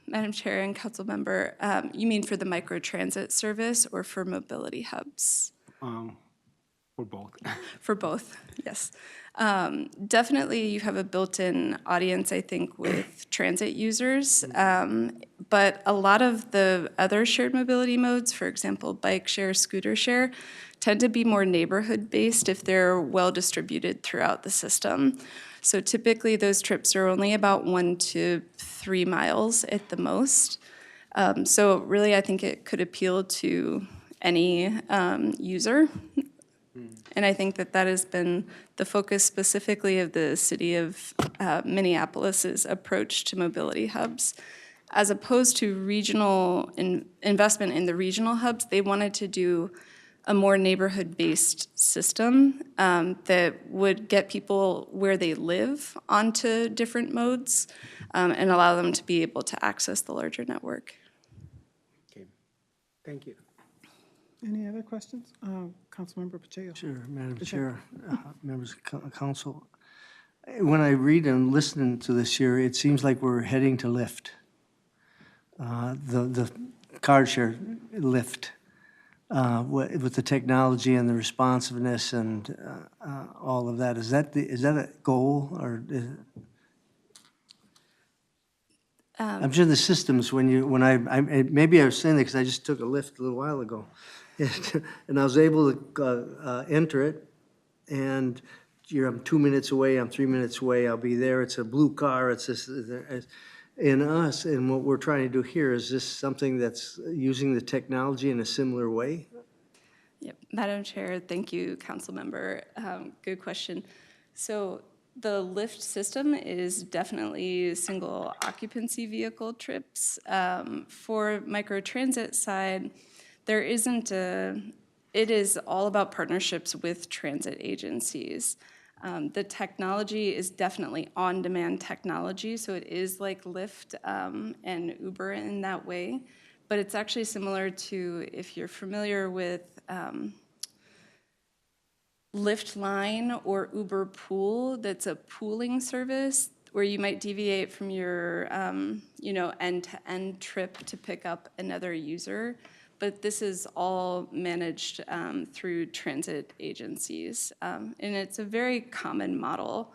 Madam Chair and Council Member. You mean for the microtransit service or for mobility hubs? For both. For both, yes. Definitely you have a built-in audience, I think, with transit users. But a lot of the other shared mobility modes, for example, bike share, scooter share, tend to be more neighborhood-based if they're well-distributed throughout the system. So typically those trips are only about 1 to 3 miles at the most. So really I think it could appeal to any user. And I think that that has been the focus specifically of the city of Minneapolis's approach to mobility hubs. As opposed to regional investment in the regional hubs, they wanted to do a more neighborhood-based system that would get people where they live onto different modes and allow them to be able to access the larger network. Okay, thank you. Any other questions? Councilmember Pacheco. Sure, Madam Chair, members of council. When I read and listen to this here, it seems like we're heading to Lyft. The car share Lyft. With the technology and the responsiveness and all of that. Is that a goal or? I'm sure the systems maybe I was saying that because I just took a Lyft a little while ago, and I was able to enter it, and I'm 2 minutes away, I'm 3 minutes away, I'll be there. It's a blue car. It's this. In us, and what we're trying to do here, is this something that's using the technology in a similar way? Yep, Madam Chair, thank you, Council Member. Good question. So the Lyft system is definitely single occupancy vehicle trips. For microtransit side, there isn't it is all about partnerships with transit agencies. The technology is definitely on-demand technology, so it is like Lyft and Uber in that way, but it's actually similar to, if you're familiar with Lyft Line or Uber Pool, that's a pooling service where you might deviate from your end-to-end trip to pick up another user. But this is all managed through transit agencies. And it's a very common model.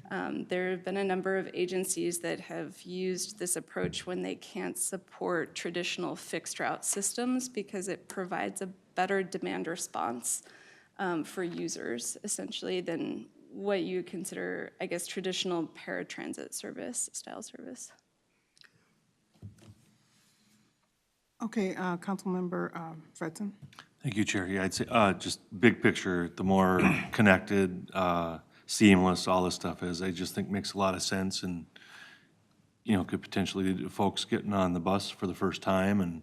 There have been a number of agencies that have used this approach when they can't support traditional fixed route systems because it provides a better demand response for users, essentially, than what you consider, I guess, traditional paratransit service, style service. Okay, Councilmember Fredson. Thank you, Chair. Yeah, I'd say just big picture, the more connected, seamless all this stuff is, I just think makes a lot of sense and, could potentially lead to folks getting on the bus for the first time and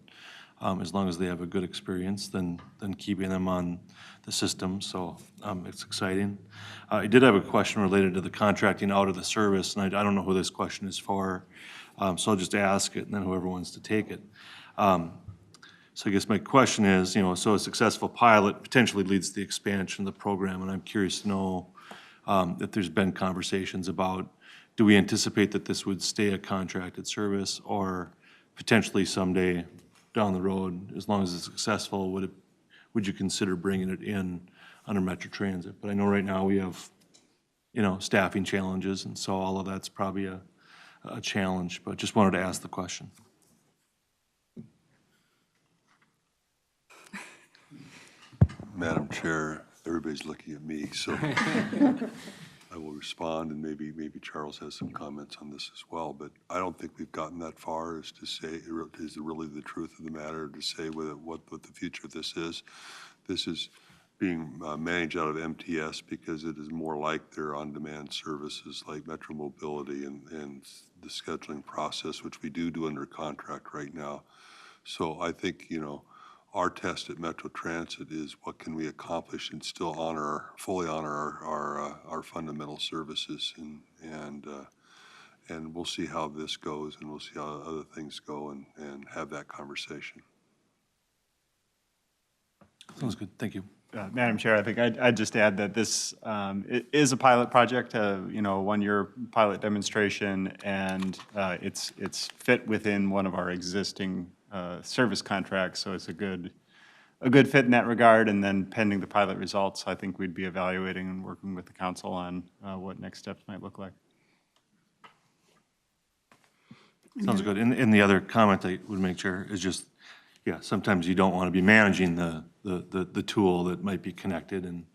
as long as they have a good experience, then keeping them on the system. So it's exciting. I did have a question related to the contracting out of the service, and I don't know who this question is for, so I'll just ask it and then whoever wants to take it. So I guess my question is, so a successful pilot potentially leads to the expansion of the program, and I'm curious to know if there's been conversations about, do we anticipate that this would stay a contracted service, or potentially someday down the road, as long as it's successful, would you consider bringing it in under Metro Transit? But I know right now we have, staffing challenges, and so all of that's probably a challenge, but just wanted to ask the question. Madam Chair, Everybody's looking at me, so I will respond, and maybe Charles has some comments on this as well. But I don't think we've gotten that far as to say, is it really the truth of the matter, to say what the future of this is. This is being managed out of MTS because it is more like their on-demand services like Metro Mobility and the scheduling process, which we do under contract right now. So I think, our test at Metro Transit is what can we accomplish and still fully honor our fundamental services, and we'll see how this goes, and we'll see how other things go, and have that conversation. Sounds good. Thank you. Madam Chair, I think I'd just add that this it is a pilot project, a one-year pilot demonstration, and it's fit within one of our existing service contracts, so it's a good fit in that regard. And then pending the pilot results, I think we'd be evaluating and working with the council on what next steps might look like. Sounds good. And the other comment I would make, Chair, is just, sometimes you don't want to be managing the tool that might be connected. And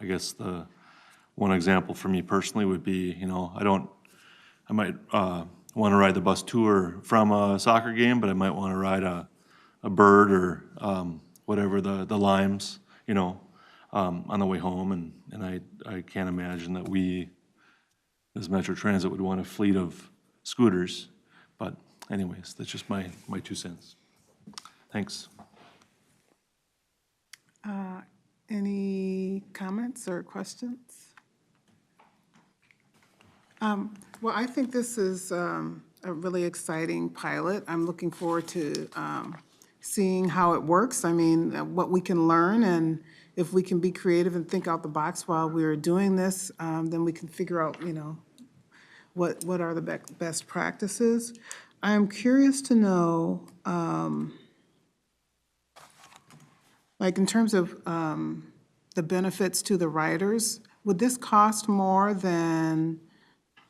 I guess the one example for me personally would be, I might want to ride the bus tour from a soccer game, but I might want to ride a bird or whatever the limes, on the way home. And I can't imagine that we, as Metro Transit, would want a fleet of scooters. But anyways, that's just my 2 cents. Thanks. Any comments or questions? Well, I think this is a really exciting pilot. I'm looking forward to seeing how it works. I mean, what we can learn, and if we can be creative and think out the box while we're doing this, then we can figure out, what are the best practices. I'm curious to know, like in terms of the benefits to the riders, would this cost more than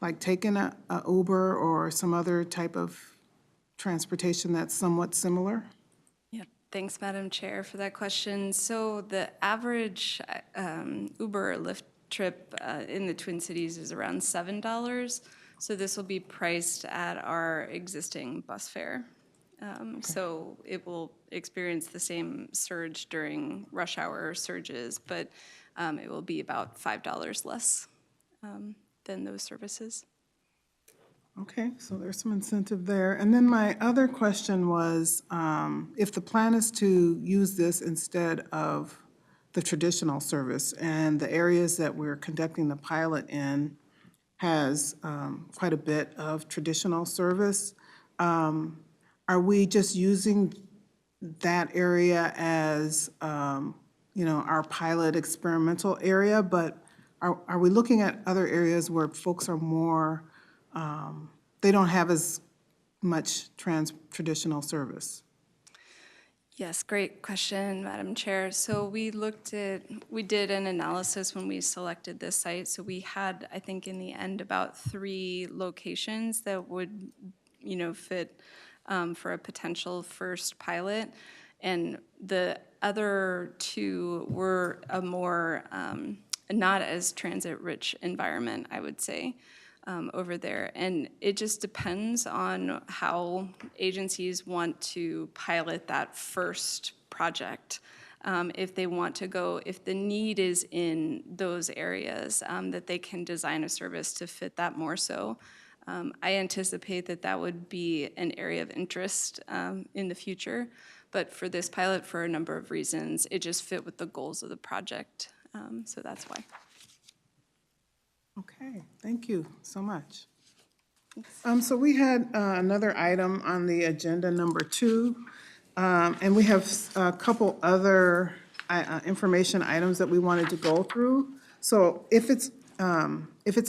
like taking a Uber or some other type of transportation that's somewhat similar? Yeah, thanks, Madam Chair, for that question. So the average Uber or Lyft trip in the Twin Cities is around $7. So this will be priced at our existing bus fare. So it will experience the same surge during rush hour surges, but it will be about $5 less than those services. Okay, so there's some incentive there. And then my other question was, if the plan is to use this instead of the traditional service, and the areas that we're conducting the pilot in has quite a bit of traditional service, are we just using that area as, our pilot experimental area? But are we looking at other areas where folks are more, they don't have as much traditional service? Yes, great question, Madam Chair. So we did an analysis when we selected this site. So we had, I think in the end, about 3 locations that would, fit for a potential first pilot. And the other 2 were a more, not as transit-rich environment, I would say, over there. And it just depends on how agencies want to pilot that first project. If they want to go, if the need is in those areas, that they can design a service to fit that more so. I anticipate that would be an area of interest in the future. But for this pilot, for a number of reasons, it just fit with the goals of the project. So that's why. Okay, thank you so much. So we had another item on the agenda, number 2, and we have a couple other information items that we wanted to go through. So if it's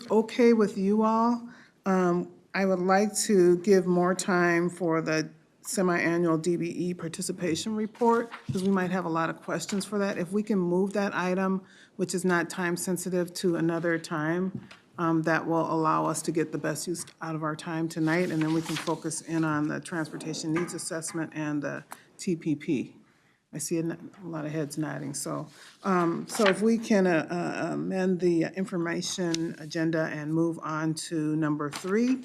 okay with you all, I would like to give more time for the semi-annual DBE participation report, because we might have a lot of questions for that. If we can move that item, which is not time-sensitive, to another time, that will allow us to get the best use out of our time tonight, and then we can focus in on the transportation needs assessment and the TPP. I see a lot of heads nodding, so, so if we can amend the information agenda and move on to number 3,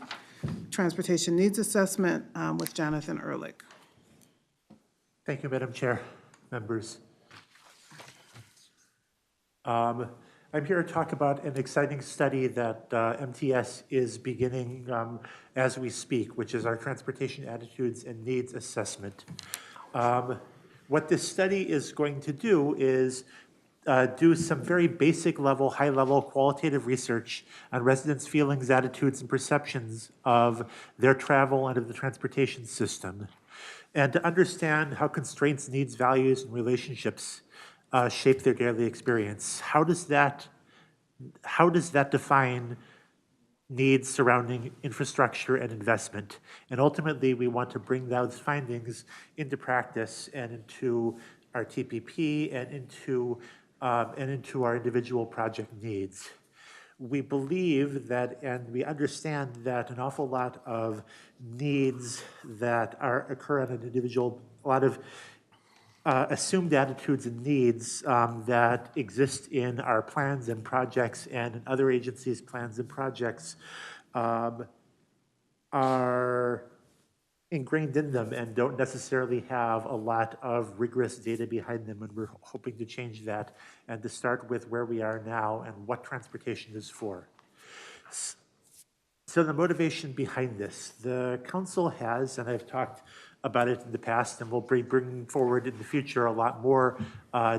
Transportation Needs Assessment with Jonathan Ehrlich. Thank you, Madam Chair, members. I'm here to talk about an exciting study that MTS is beginning as we speak, which is our Transportation Attitudes and Needs Assessment. What this study is going to do is do some very basic level, high level qualitative research on residents' feelings, attitudes, and perceptions of their travel and of the transportation system, and to understand how constraints, needs, values, and relationships shape their daily experience. How does that define needs surrounding infrastructure and investment? And ultimately, we want to bring those findings into practice and into our TPP and into our individual project needs. We believe that, and we understand that an awful lot of needs that occur on an individual, a lot of assumed attitudes and needs that exist in our plans and projects and in other agencies' plans and projects are ingrained in them and don't necessarily have a lot of rigorous data behind them, and we're hoping to change that and to start with where we are now and what transportation is for. So the motivation behind this, the council has, and I've talked about it in the past, and we'll bring forward in the future a lot more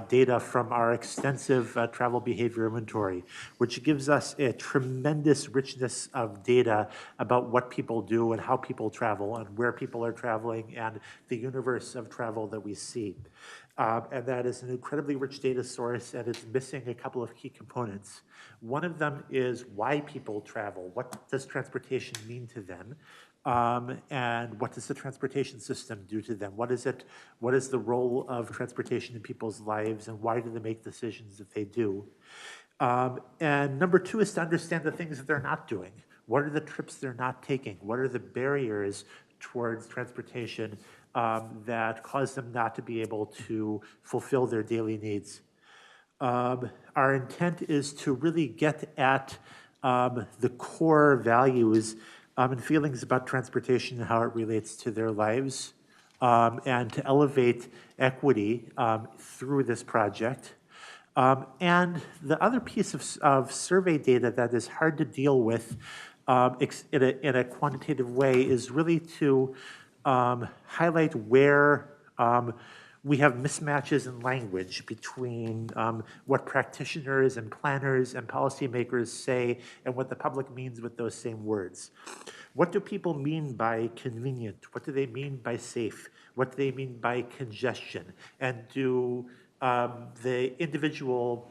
data from our extensive travel behavior inventory, which gives us a tremendous richness of data about what people do and how people travel and where people are traveling and the universe of travel that we see. And that is an incredibly rich data source, and it's missing a couple of key components. One of them is why people travel. What does transportation mean to them? And what does the transportation system do to them? What is the role of transportation in people's lives, and why do they make decisions that they do? And number 2 is to understand the things that they're not doing. What are the trips they're not taking? What are the barriers towards transportation that cause them not to be able to fulfill their daily needs? Our intent is to really get at the core values and feelings about transportation and how it relates to their lives, and to elevate equity through this project. And the other piece of survey data that is hard to deal with in a quantitative way is really to highlight where we have mismatches in language between what practitioners and planners and policymakers say and what the public means with those same words. What do people mean by convenient? What do they mean by safe? What do they mean by congestion? And do individual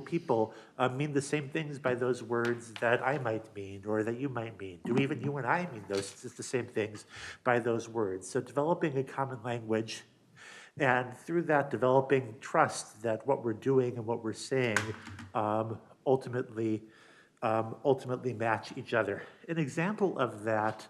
people mean the same things by those words that I might mean or that you might mean? Do even you and I mean the same things by those words? So developing a common language, and through that developing trust that what we're doing and what we're saying ultimately match each other. An example of that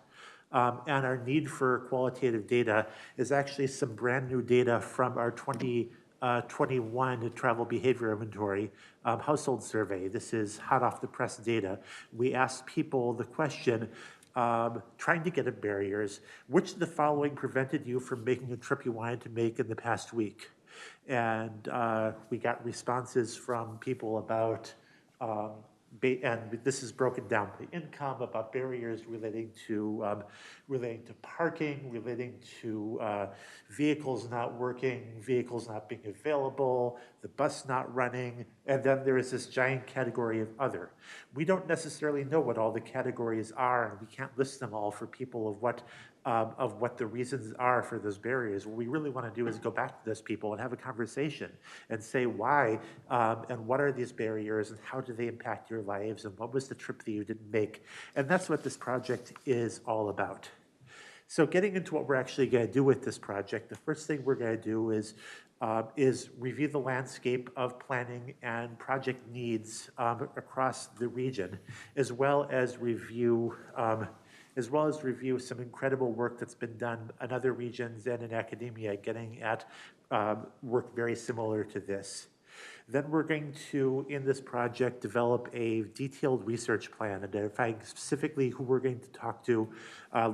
and our need for qualitative data is actually some brand new data from our 2021 travel behavior inventory household survey. This is hot off the press data. We asked people the question, trying to get at barriers, which of the following prevented you from making a trip you wanted to make in the past week? And we got responses from people about, and this is broken down by income, about barriers relating to parking, relating to vehicles not working, vehicles not being available, the bus not running, and then there is this giant category of other. We don't necessarily know what all the categories are, and we can't list them all for people of what the reasons are for those barriers. What we really want to do is go back to those people and have a conversation and say why and what are these barriers and how do they impact your lives and what was the trip that you didn't make. And that's what this project is all about. So getting into what we're actually going to do with this project, the first thing we're going to do is review the landscape of planning and project needs across the region, as well as review as well as review some incredible work that's been done in other regions and in academia, getting at work very similar to this. Then we're going to, in this project, develop a detailed research plan, identifying specifically who we're going to talk to,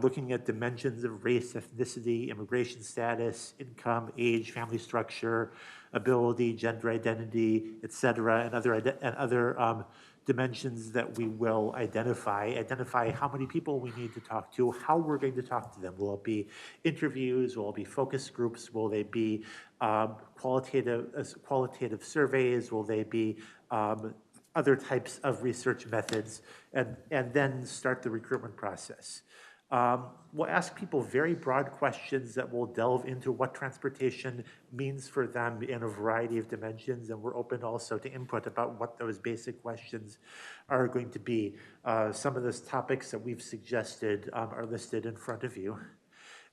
looking at dimensions of race, ethnicity, immigration status, income, age, family structure, ability, gender identity, et cetera, and other dimensions that we will identify how many people we need to talk to, how we're going to talk to them. Will it be interviews? Will it be focus groups? Will they be qualitative surveys? Will they be other types of research methods? And then start the recruitment process. We'll ask people very broad questions that will delve into what transportation means for them in a variety of dimensions, and we're open also to input about what those basic questions are going to be. Some of those topics that we've suggested are listed in front of you.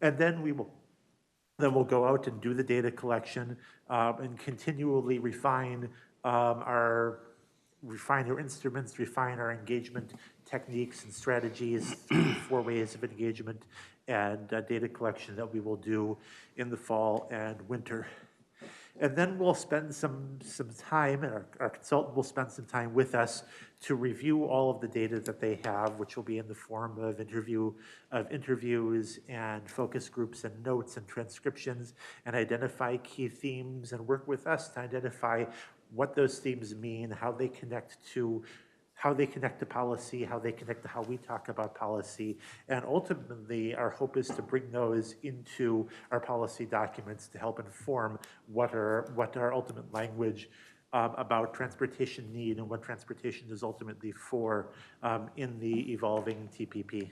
And then we'll go out and do the data collection and continually refine our instruments, refine our engagement techniques and strategies, 4 ways of engagement and data collection that we will do in the fall and winter. And then we'll spend some time, and our consultant will spend some time with us to review all of the data that they have, which will be in the form of interviews and focus groups and notes and transcriptions, and identify key themes and work with us to identify what those themes mean, how they connect to policy, how they connect to how we talk about policy. And ultimately, our hope is to bring those into our policy documents to help inform what our ultimate language about transportation need and what transportation is ultimately for in the evolving TPP.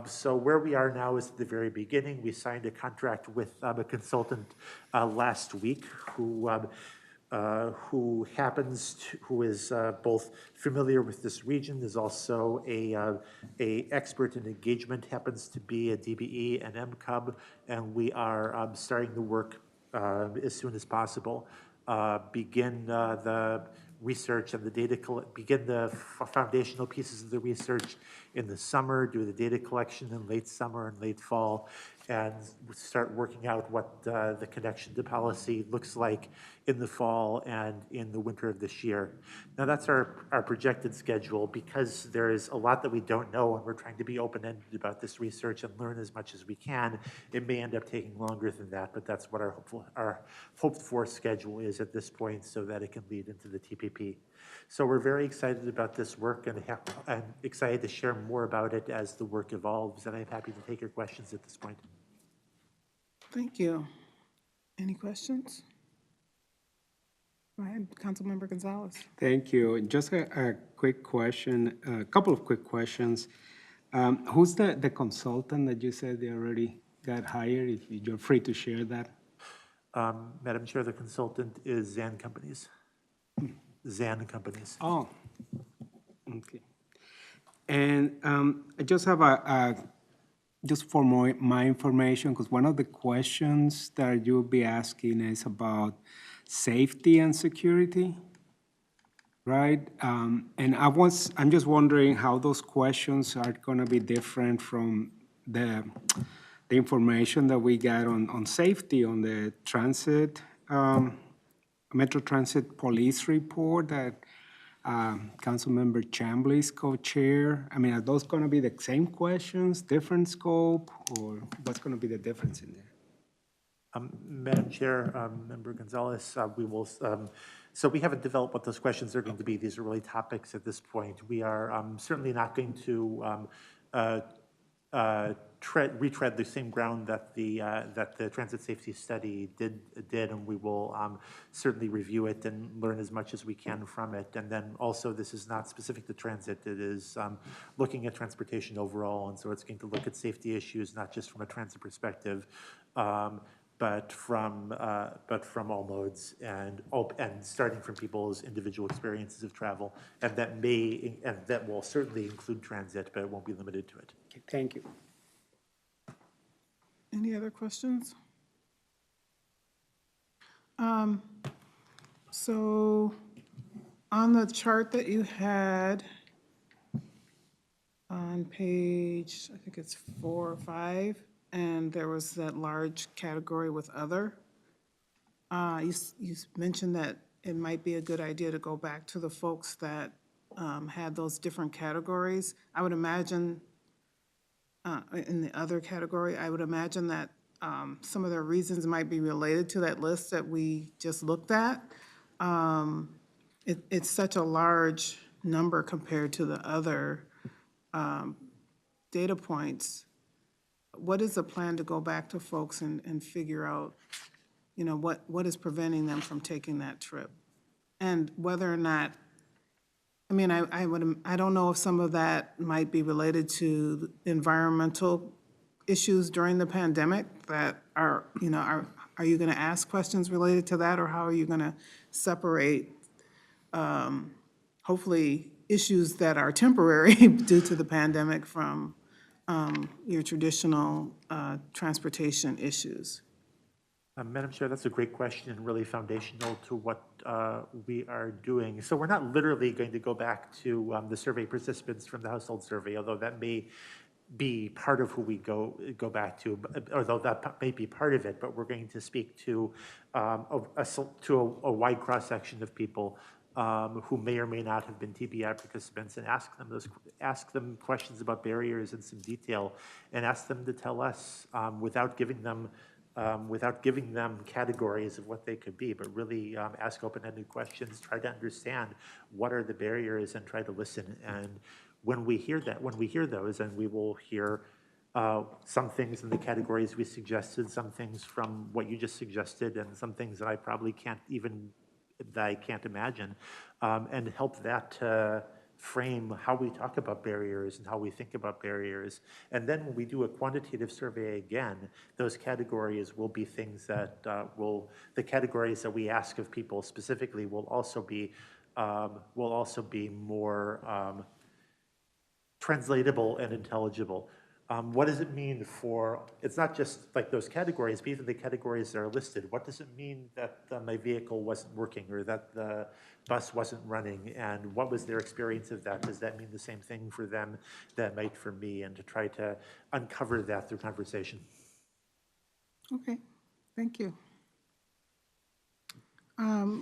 So where we are now is at the very beginning. We signed a contract with a consultant last week who is both familiar with this region, is also a expert in engagement, happens to be a DBE and MCUB, and we are starting the work as soon as possible. Begin the research and the data, begin the foundational pieces of the research in the summer, do the data collection in late summer and late fall, and start working out what the connection to policy looks like in the fall and in the winter of this year. Now that's our projected schedule. Because there is a lot that we don't know and we're trying to be open-ended about this research and learn as much as we can, it may end up taking longer than that, but that's what our hoped-for schedule is at this point so that it can lead into the TPP. So we're very excited about this work and excited to share more about it as the work evolves, and I'm happy to take your questions at this point. Thank you. Any questions? Go ahead, Councilmember Gonzalez. Thank you. Just a quick question, a couple of quick questions. Who's the consultant that you said they already got hired? If you're free to share that. Madam Chair, the consultant is Zan Companies. Zan Companies. Oh, okay. And I just have just for my information, because one of the questions that you'll be asking is about safety and security, right? And I'm just wondering how those questions are going to be different from the information that we got on safety on the transit, Metro Transit Police report that Councilmember Chambly's co-chair. I mean, are those going to be the same questions, different scope, or what's going to be the difference in there? Madam Chair, Member Gonzalez, we will. So we haven't developed what those questions are going to be. These are really topics at this point. We are certainly not going to retread the same ground that the transit safety study did, and we will certainly review it and learn as much as we can from it. And then also, this is not specific to transit. It is looking at transportation overall, and so it's going to look at safety issues not just from a transit perspective, but from all modes and starting from people's individual experiences of travel, and that will certainly include transit, but it won't be limited to it. Okay, thank you. Any other questions? So on the chart that you had, on page, I think it's 4 or 5, and there was that large category with other. You mentioned that it might be a good idea to go back to the folks that had those different categories. I would imagine, in the other category, I would imagine that some of their reasons might be related to that list that we just looked at. It's such a large number compared to the other data points. What is the plan to go back to folks and figure out, you know, what is preventing them from taking that trip? And whether or not, I mean, I don't know if some of that might be related to environmental issues during the pandemic that are, you know, are you gonna ask questions related to that, or how are you gonna separate, hopefully, issues that are temporary due to the pandemic from your traditional transportation issues? Madam Chair, that's a great question and really foundational to what we are doing. So we're not literally going to go back to the survey participants from the household survey, although that may be part of who we go back to, although that may be part of it, but we're going to speak to a wide cross-section of people who may or may not have been TBI participants, and ask them questions about barriers in some detail, and ask them to tell us without giving them categories of what they could be, but really ask open-ended questions, try to understand what are the barriers, and try to listen. And when we hear those, and we will hear some things in the categories we suggested, some things from what you just suggested, and some things that I probably can't imagine, and help that frame how we talk about barriers and how we think about barriers. And then when we do a quantitative survey again, those categories will be things that the categories that we ask of people specifically will also be more translatable and intelligible. What does it mean it's not just like those categories, but even the categories that are listed. What does it mean that my vehicle wasn't working, or that the bus wasn't running, and what was their experience of that? Does that mean the same thing for them that might for me? And to try to uncover that through conversation. Okay, thank you.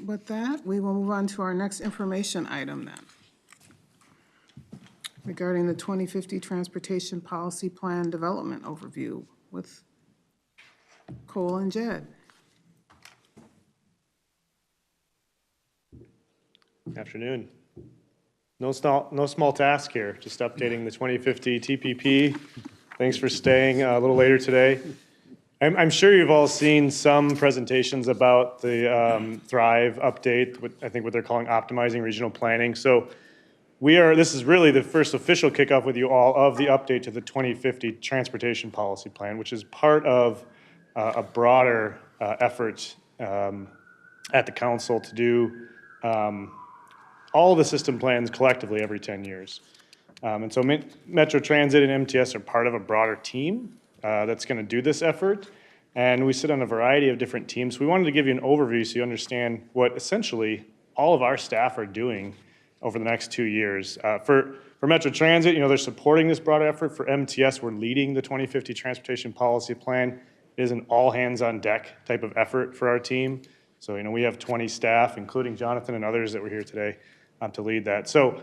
With that, we will move on to our next information item then, regarding the 2050 Transportation Policy Plan Development Overview with Cole and Jed. Afternoon. No small task here, just updating the 2050 TPP. Thanks for staying a little later today. I'm sure you've all seen some presentations about the Thrive update, I think what they're calling optimizing regional planning. So this is really the first official kickoff with you all of the update to the 2050 Transportation Policy Plan, which is part of a broader effort at the council to do all the system plans collectively every 10 years. And so Metro Transit and MTS are part of a broader team that's going to do this effort. And we sit on a variety of different teams. We wanted to give you an overview so you understand what essentially all of our staff are doing over the next 2 years. For Metro Transit, they're supporting this broader effort. For MTS, we're leading the 2050 Transportation Policy Plan. It is an all-hands-on-deck type of effort for our team. So, we have 20 staff, including Jonathan and others that were here today to lead that. So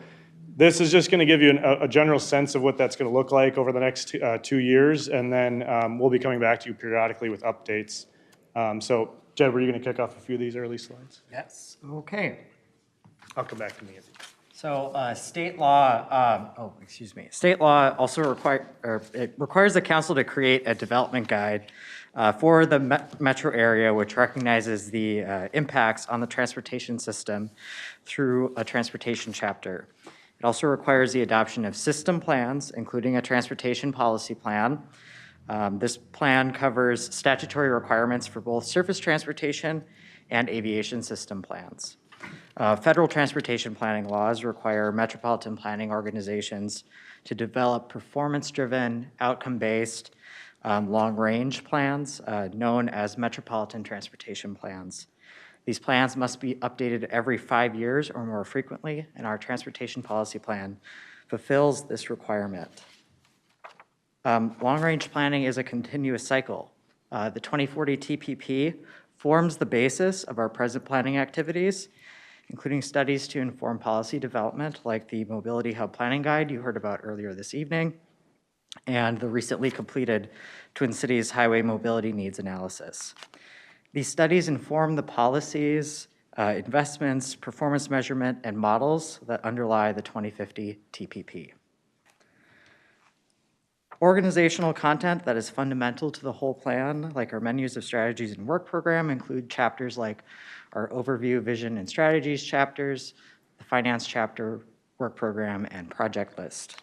this is just going to give you a general sense of what that's going to look like over the next 2 years, and then we'll be coming back to you periodically with updates. So, Jed, were you going to kick off a few of these early slides? Yes, okay. I'll come back to me. So state law also requires the council to create a development guide for the metro area, which recognizes the impacts on the transportation system through a transportation chapter. It also requires the adoption of system plans, including a transportation policy plan. This plan covers statutory requirements for both surface transportation and aviation system plans. Federal transportation planning laws require metropolitan planning organizations to develop performance-driven, outcome-based, long-range plans known as metropolitan transportation plans. These plans must be updated every 5 years or more frequently, and our transportation policy plan fulfills this requirement. Long-range planning is a continuous cycle. The 2040 TPP forms the basis of our present planning activities, including studies to inform policy development like the Mobility Hub Planning Guide you heard about earlier this evening, and the recently completed Twin Cities Highway Mobility Needs Analysis. These studies inform the policies, investments, performance measurement, and models that underlie the 2050 TPP. Organizational content that is fundamental to the whole plan, like our menus of strategies and work program, include chapters like our overview, vision, and strategies chapters, the finance chapter, work program, and project list.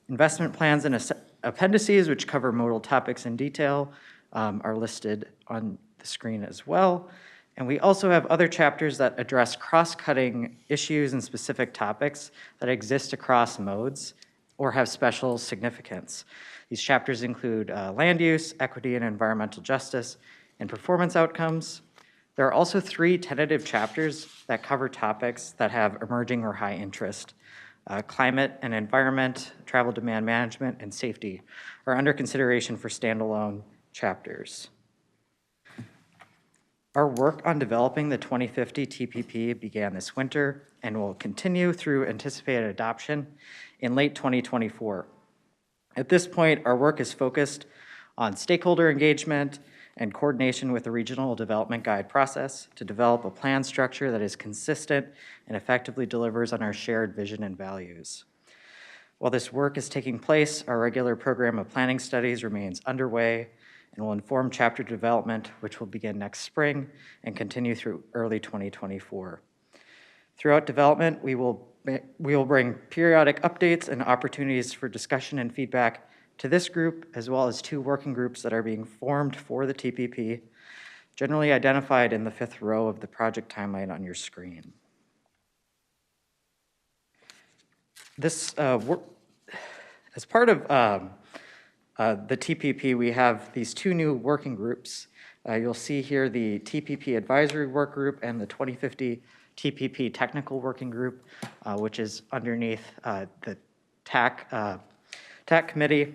Investment plans and appendices, which cover modal topics in detail, are listed on the screen as well. And we also have other chapters that address cross-cutting issues and specific topics that exist across modes or have special significance. These chapters include land use, equity and environmental justice, and performance outcomes. There are also 3 tentative chapters that cover topics that have emerging or high interest. Climate and environment, travel demand management, and safety are under consideration for standalone chapters. Our work on developing the 2050 TPP began this winter and will continue through anticipated adoption in late 2024. At this point, our work is focused on stakeholder engagement and coordination with the Regional Development Guide process to develop a plan structure that is consistent and effectively delivers on our shared vision and values. While this work is taking place, our regular program of planning studies remains underway and will inform chapter development, which will begin next spring and continue through early 2024. Throughout development, we will bring periodic updates and opportunities for discussion and feedback to this group, as well as 2 working groups that are being formed for the TPP, generally identified in the 5th row of the project timeline on your screen. This as part of the TPP, we have these 2 new working groups. You'll see here the TPP Advisory Work Group and the 2050 TPP Technical Working Group, which is underneath the TAC Committee.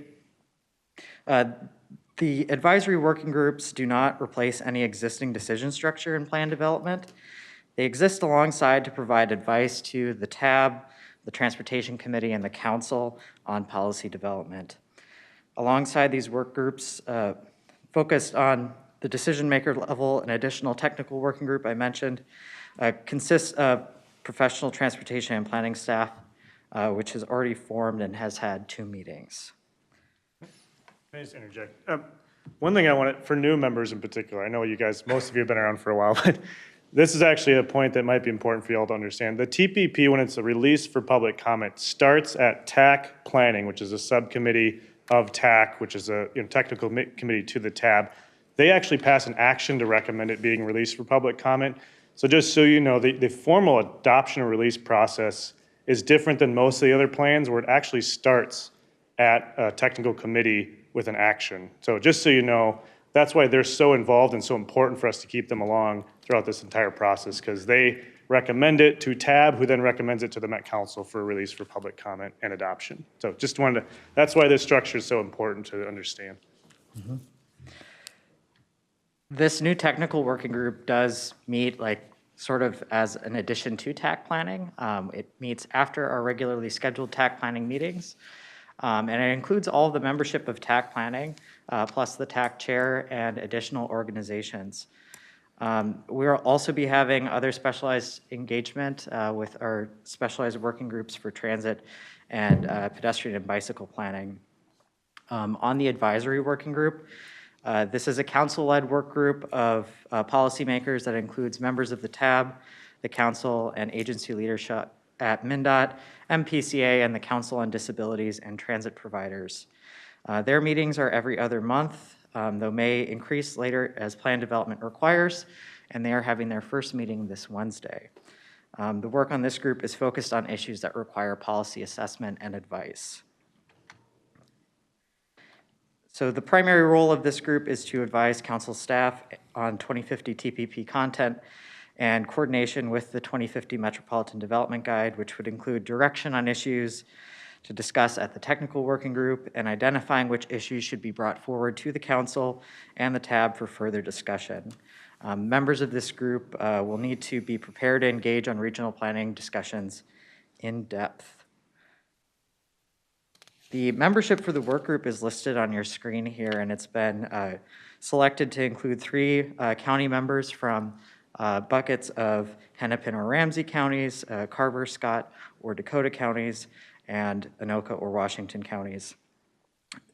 The advisory working groups do not replace any existing decision structure in plan development. They exist alongside to provide advice to the TAB, the Transportation Committee, and the Council on policy development. Alongside these work groups, focused on the decision maker level, an additional technical working group I mentioned consists of professional transportation and planning staff, which has already formed and has had 2 meetings. Can I just interject? One thing I want for new members in particular, I know you guys, most of you have been around for a while, but this is actually a point that might be important for you all to understand. The TPP, when it's a release for public comment, starts at TAC Planning, which is a subcommittee of TAC, which is a technical committee to the TAB. They actually pass an action to recommend it being released for public comment. So just so you know, the formal adoption and release process is different than most of the other plans, where it actually starts at a technical committee with an action. So just so you know, that's why they're so involved and so important for us to keep them along throughout this entire process, because they recommend it to TAB, who then recommends it to the Met Council for release for public comment and adoption. So just wanted to, that's why this structure is so important to understand. Mm-hmm. This new technical working group does meet sort of as an addition to TAC planning. It meets after our regularly scheduled TAC planning meetings. And it includes all of the membership of TAC planning, plus the TAC chair and additional organizations. We'll also be having other specialized engagement with our specialized working groups for transit and pedestrian and bicycle planning. On the advisory working group, this is a council-led work group of policymakers that includes members of the TAB, the council, and agency leadership at MnDOT, MPCA, and the Council on Disabilities and Transit Providers. Their meetings are every other month, though may increase later as plan development requires, and they are having their first meeting this Wednesday. The work on this group is focused on issues that require policy assessment and advice. So the primary role of this group is to advise council staff on 2050 TPP content and coordination with the 2050 Metropolitan Development Guide, which would include direction on issues to discuss at the technical working group and identifying which issues should be brought forward to the council and the tab for further discussion. Members of this group will need to be prepared to engage on regional planning discussions in depth. The membership for the work group is listed on your screen here, and it's been selected to include 3 county members from buckets of Hennepin or Ramsey counties, Carver, Scott, or Dakota counties, and Anoka or Washington counties.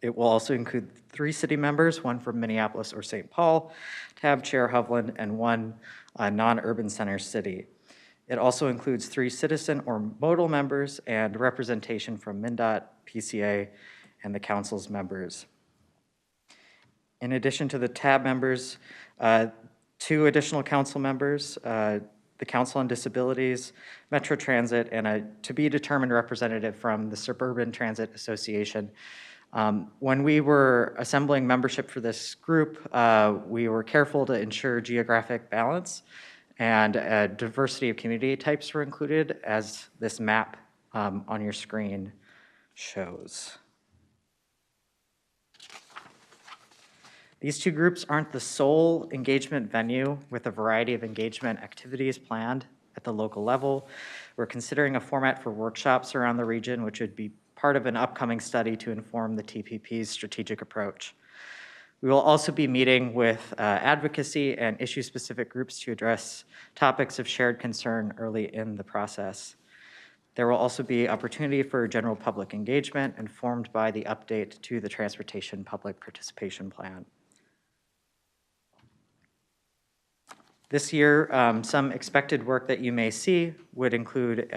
It will also include 3 city members, 1 from Minneapolis or St. Paul, Tab Chair Hovland, and 1 non-urban center city. It also includes 3 citizen or modal members and representation from MnDOT, PCA, and the council's members. In addition to the TAB members, 2 additional council members, the Council on Disabilities, Metro Transit, and a to-be-determined representative from the Suburban Transit Association. When we were assembling membership for this group, we were careful to ensure geographic balance, and a diversity of community types were included, as this map on your screen shows. These 2 groups aren't the sole engagement venue, with a variety of engagement activities planned at the local level. We're considering a format for workshops around the region, which would be part of an upcoming study to inform the TPP's strategic approach. We will also be meeting with advocacy and issue-specific groups to address topics of shared concern early in the process. There will also be opportunity for general public engagement informed by the update to the Transportation Public Participation Plan. This year, some expected work that you may see would include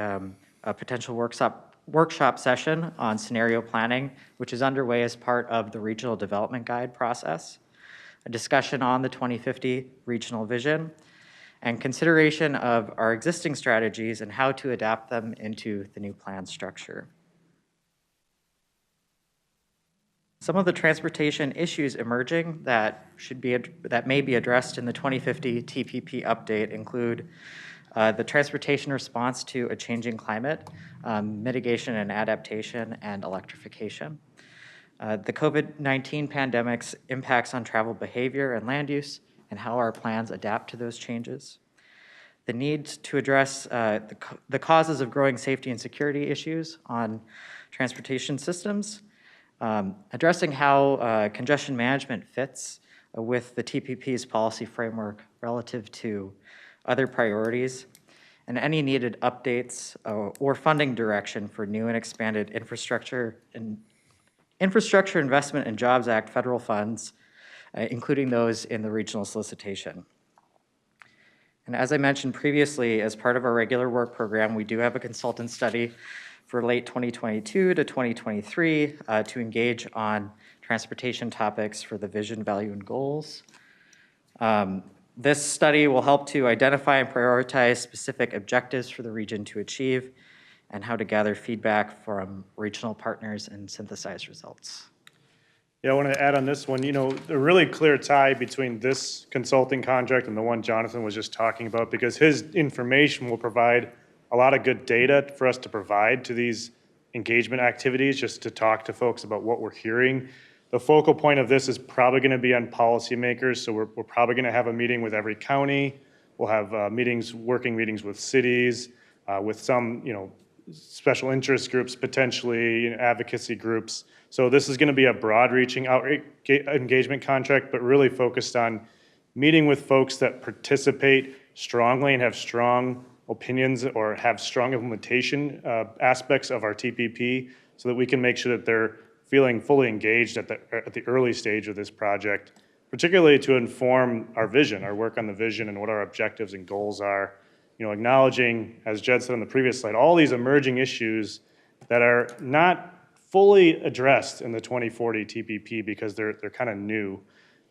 a potential workshop session on scenario planning, which is underway as part of the Regional Development Guide process, a discussion on the 2050 regional vision, and consideration of our existing strategies and how to adapt them into the new plan structure. Some of the transportation issues emerging that may be addressed in the 2050 TPP update include the transportation response to a changing climate, mitigation and adaptation, and electrification. The COVID-19 pandemic's impacts on travel behavior and land use, and how our plans adapt to those changes. The need to address the causes of growing safety and security issues on transportation systems, addressing how congestion management fits with the TPP's policy framework relative to other priorities, and any needed updates or funding direction for new and expanded Infrastructure Investment and Jobs Act federal funds, including those in the regional solicitation. And as I mentioned previously, as part of our regular work program, we do have a consultant study for late 2022 to 2023 to engage on transportation topics for the vision, value, and goals. This study will help to identify and prioritize specific objectives for the region to achieve, and how to gather feedback from regional partners and synthesize results. Yeah, I want to add on this one, a really clear tie between this consulting contract and the one Jonathan was just talking about, because his information will provide a lot of good data for us to provide to these engagement activities, just to talk to folks about what we're hearing. The focal point of this is probably going to be on policymakers, so we're probably going to have a meeting with every county. We'll have working meetings with cities, with some, special interest groups, potentially advocacy groups. So this is going to be a broad-reaching engagement contract, but really focused on meeting with folks that participate strongly and have strong opinions or have strong implementation aspects of our TPP, so that we can make sure that they're feeling fully engaged at the early stage of this project, particularly to inform our vision, our work on the vision, and what our objectives and goals are. Acknowledging, as Jed said on the previous slide, all these emerging issues that are not fully addressed in the 2040 TPP because they're kind of new.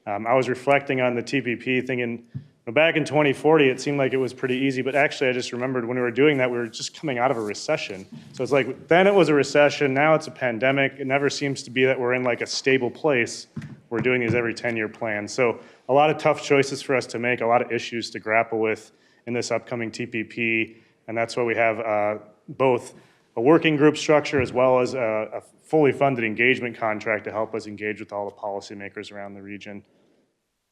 I was reflecting on the TPP thinking, back in 2040, it seemed like it was pretty easy, but actually I just remembered when we were doing that, we were just coming out of a recession. So it's like, then it was a recession, now it's a pandemic. It never seems to be that we're in like a stable place. We're doing these every 10-year plans. So a lot of tough choices for us to make, a lot of issues to grapple with. in this upcoming TPP. And that's why we have both a working group structure as well as a fully funded engagement contract to help us engage with all the policymakers around the region.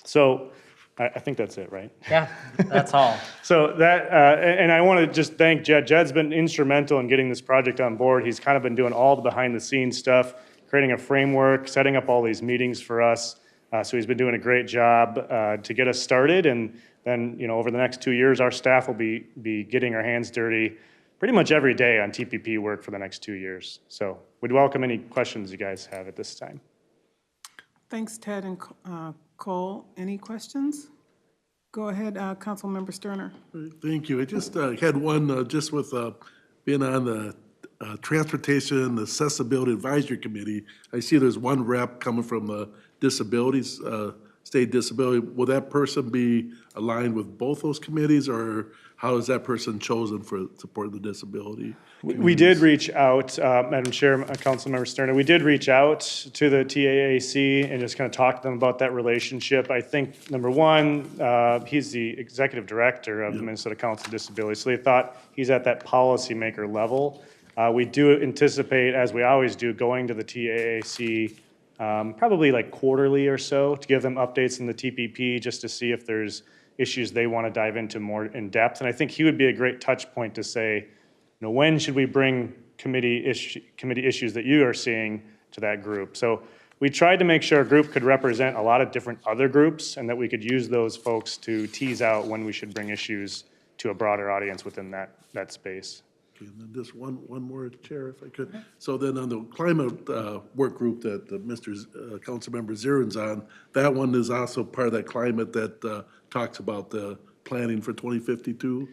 So I think that's it, right? Yeah, that's all. So that, and I want to just thank Jed. Jed's been instrumental in getting this project on board. He's kind of been doing all the behind the scenes stuff, creating a framework, setting up all these meetings for us. So he's been doing a great job to get us started. And then, over the next 2 years, our staff will be getting our hands dirty pretty much every day on TPP work for the next 2 years. So we'd welcome any questions you guys have at this time. Thanks, Ted and Cole. Any questions? Go ahead, Councilmember Sterner. Thank you. I just had one, just with being on the Transportation Accessibility Advisory Committee. I see there's one rep coming from the disabilities, state disability. Will that person be aligned with both those committees, or how is that person chosen for support the disability? We did reach out, Madam Chair, Councilmember Sterner, we did reach out to the TAAC and just kind of talk to them about that relationship. I think, number one, he's the executive director of the Minnesota Council of Disabilities, so they thought he's at that policymaker level. We do anticipate, as we always do, going to the TAAC probably like quarterly or so to give them updates in the TPP just to see if there's issues they want to dive into more in depth. And I think he would be a great touch point to say, when should we bring committee issues that you are seeing to that group? So we tried to make sure our group could represent a lot of different other groups and that we could use those folks to tease out when we should bring issues to a broader audience within that space. Okay, and then just one more, Chair, if I could. So then on the climate work group that Councilmember Zirin's on, that one is also part of that climate that talks about the planning for 2052?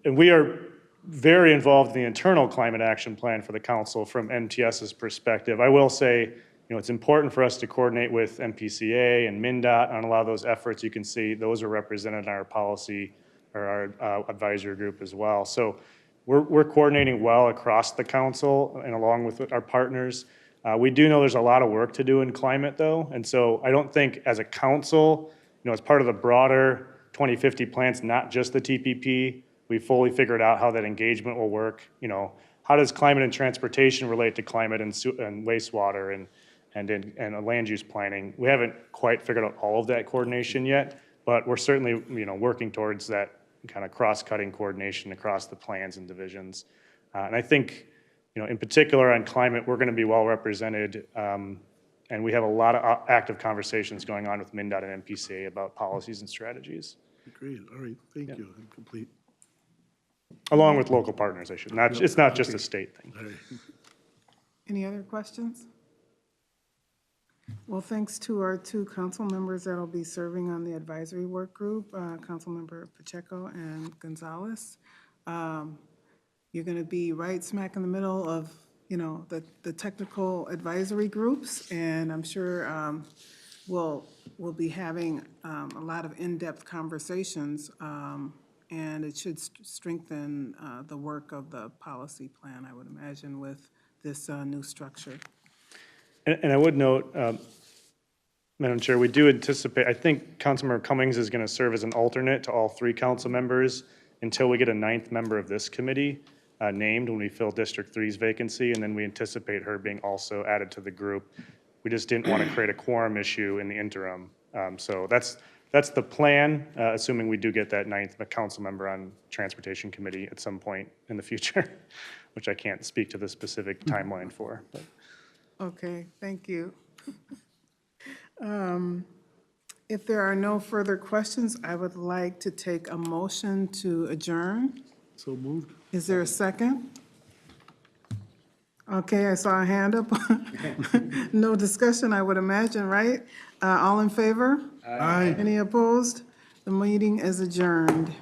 And we are very involved in the internal climate action plan for the council from MTS's perspective. I will say, it's important for us to coordinate with MPCA and MnDOT on a lot of those efforts. You can see those are represented in our policy or our advisory group as well. So we're coordinating well across the council and along with our partners. We do know there's a lot of work to do in climate though. And so I don't think as a council, as part of the broader 2050 plans, not just the TPP, we fully figured out how that engagement will work. How does climate and transportation relate to climate and wastewater and land use planning? We haven't quite figured out all of that coordination yet, but we're certainly working towards that kind of cross-cutting coordination across the plans and divisions. And I think, in particular on climate, we're going to be well represented. And we have a lot of active conversations going on with MnDOT and MPCA about policies and strategies. Great. All right. Thank you. I'm complete. Along with local partners, I should. It's not just a state thing. All right. Any other questions? Well, thanks to our two council members that will be serving on the advisory work group, Councilmember Pacheco and Gonzalez. You're going to be right smack in the middle of, the technical advisory groups, and I'm sure we'll be having a lot of in-depth conversations, and it should strengthen the work of the policy plan, I would imagine, with this new structure. And I would note, Madam Chair, we do anticipate, I think Councilmember Cummings is going to serve as an alternate to all three council members until we get a 9th member of this committee named when we fill District 3's vacancy, and then we anticipate her being also added to the group. We just didn't want to create a quorum issue in the interim. So that's the plan, assuming we do get that 9th council member on Transportation Committee at some point in the future, which I can't speak to the specific timeline for. But. Okay, thank you. If there are no further questions, I would like to take a motion to adjourn. So moved. Is there a second? Okay, I saw a hand up. No discussion, I would imagine, right? All in favor? Aye. Any opposed? The meeting is adjourned.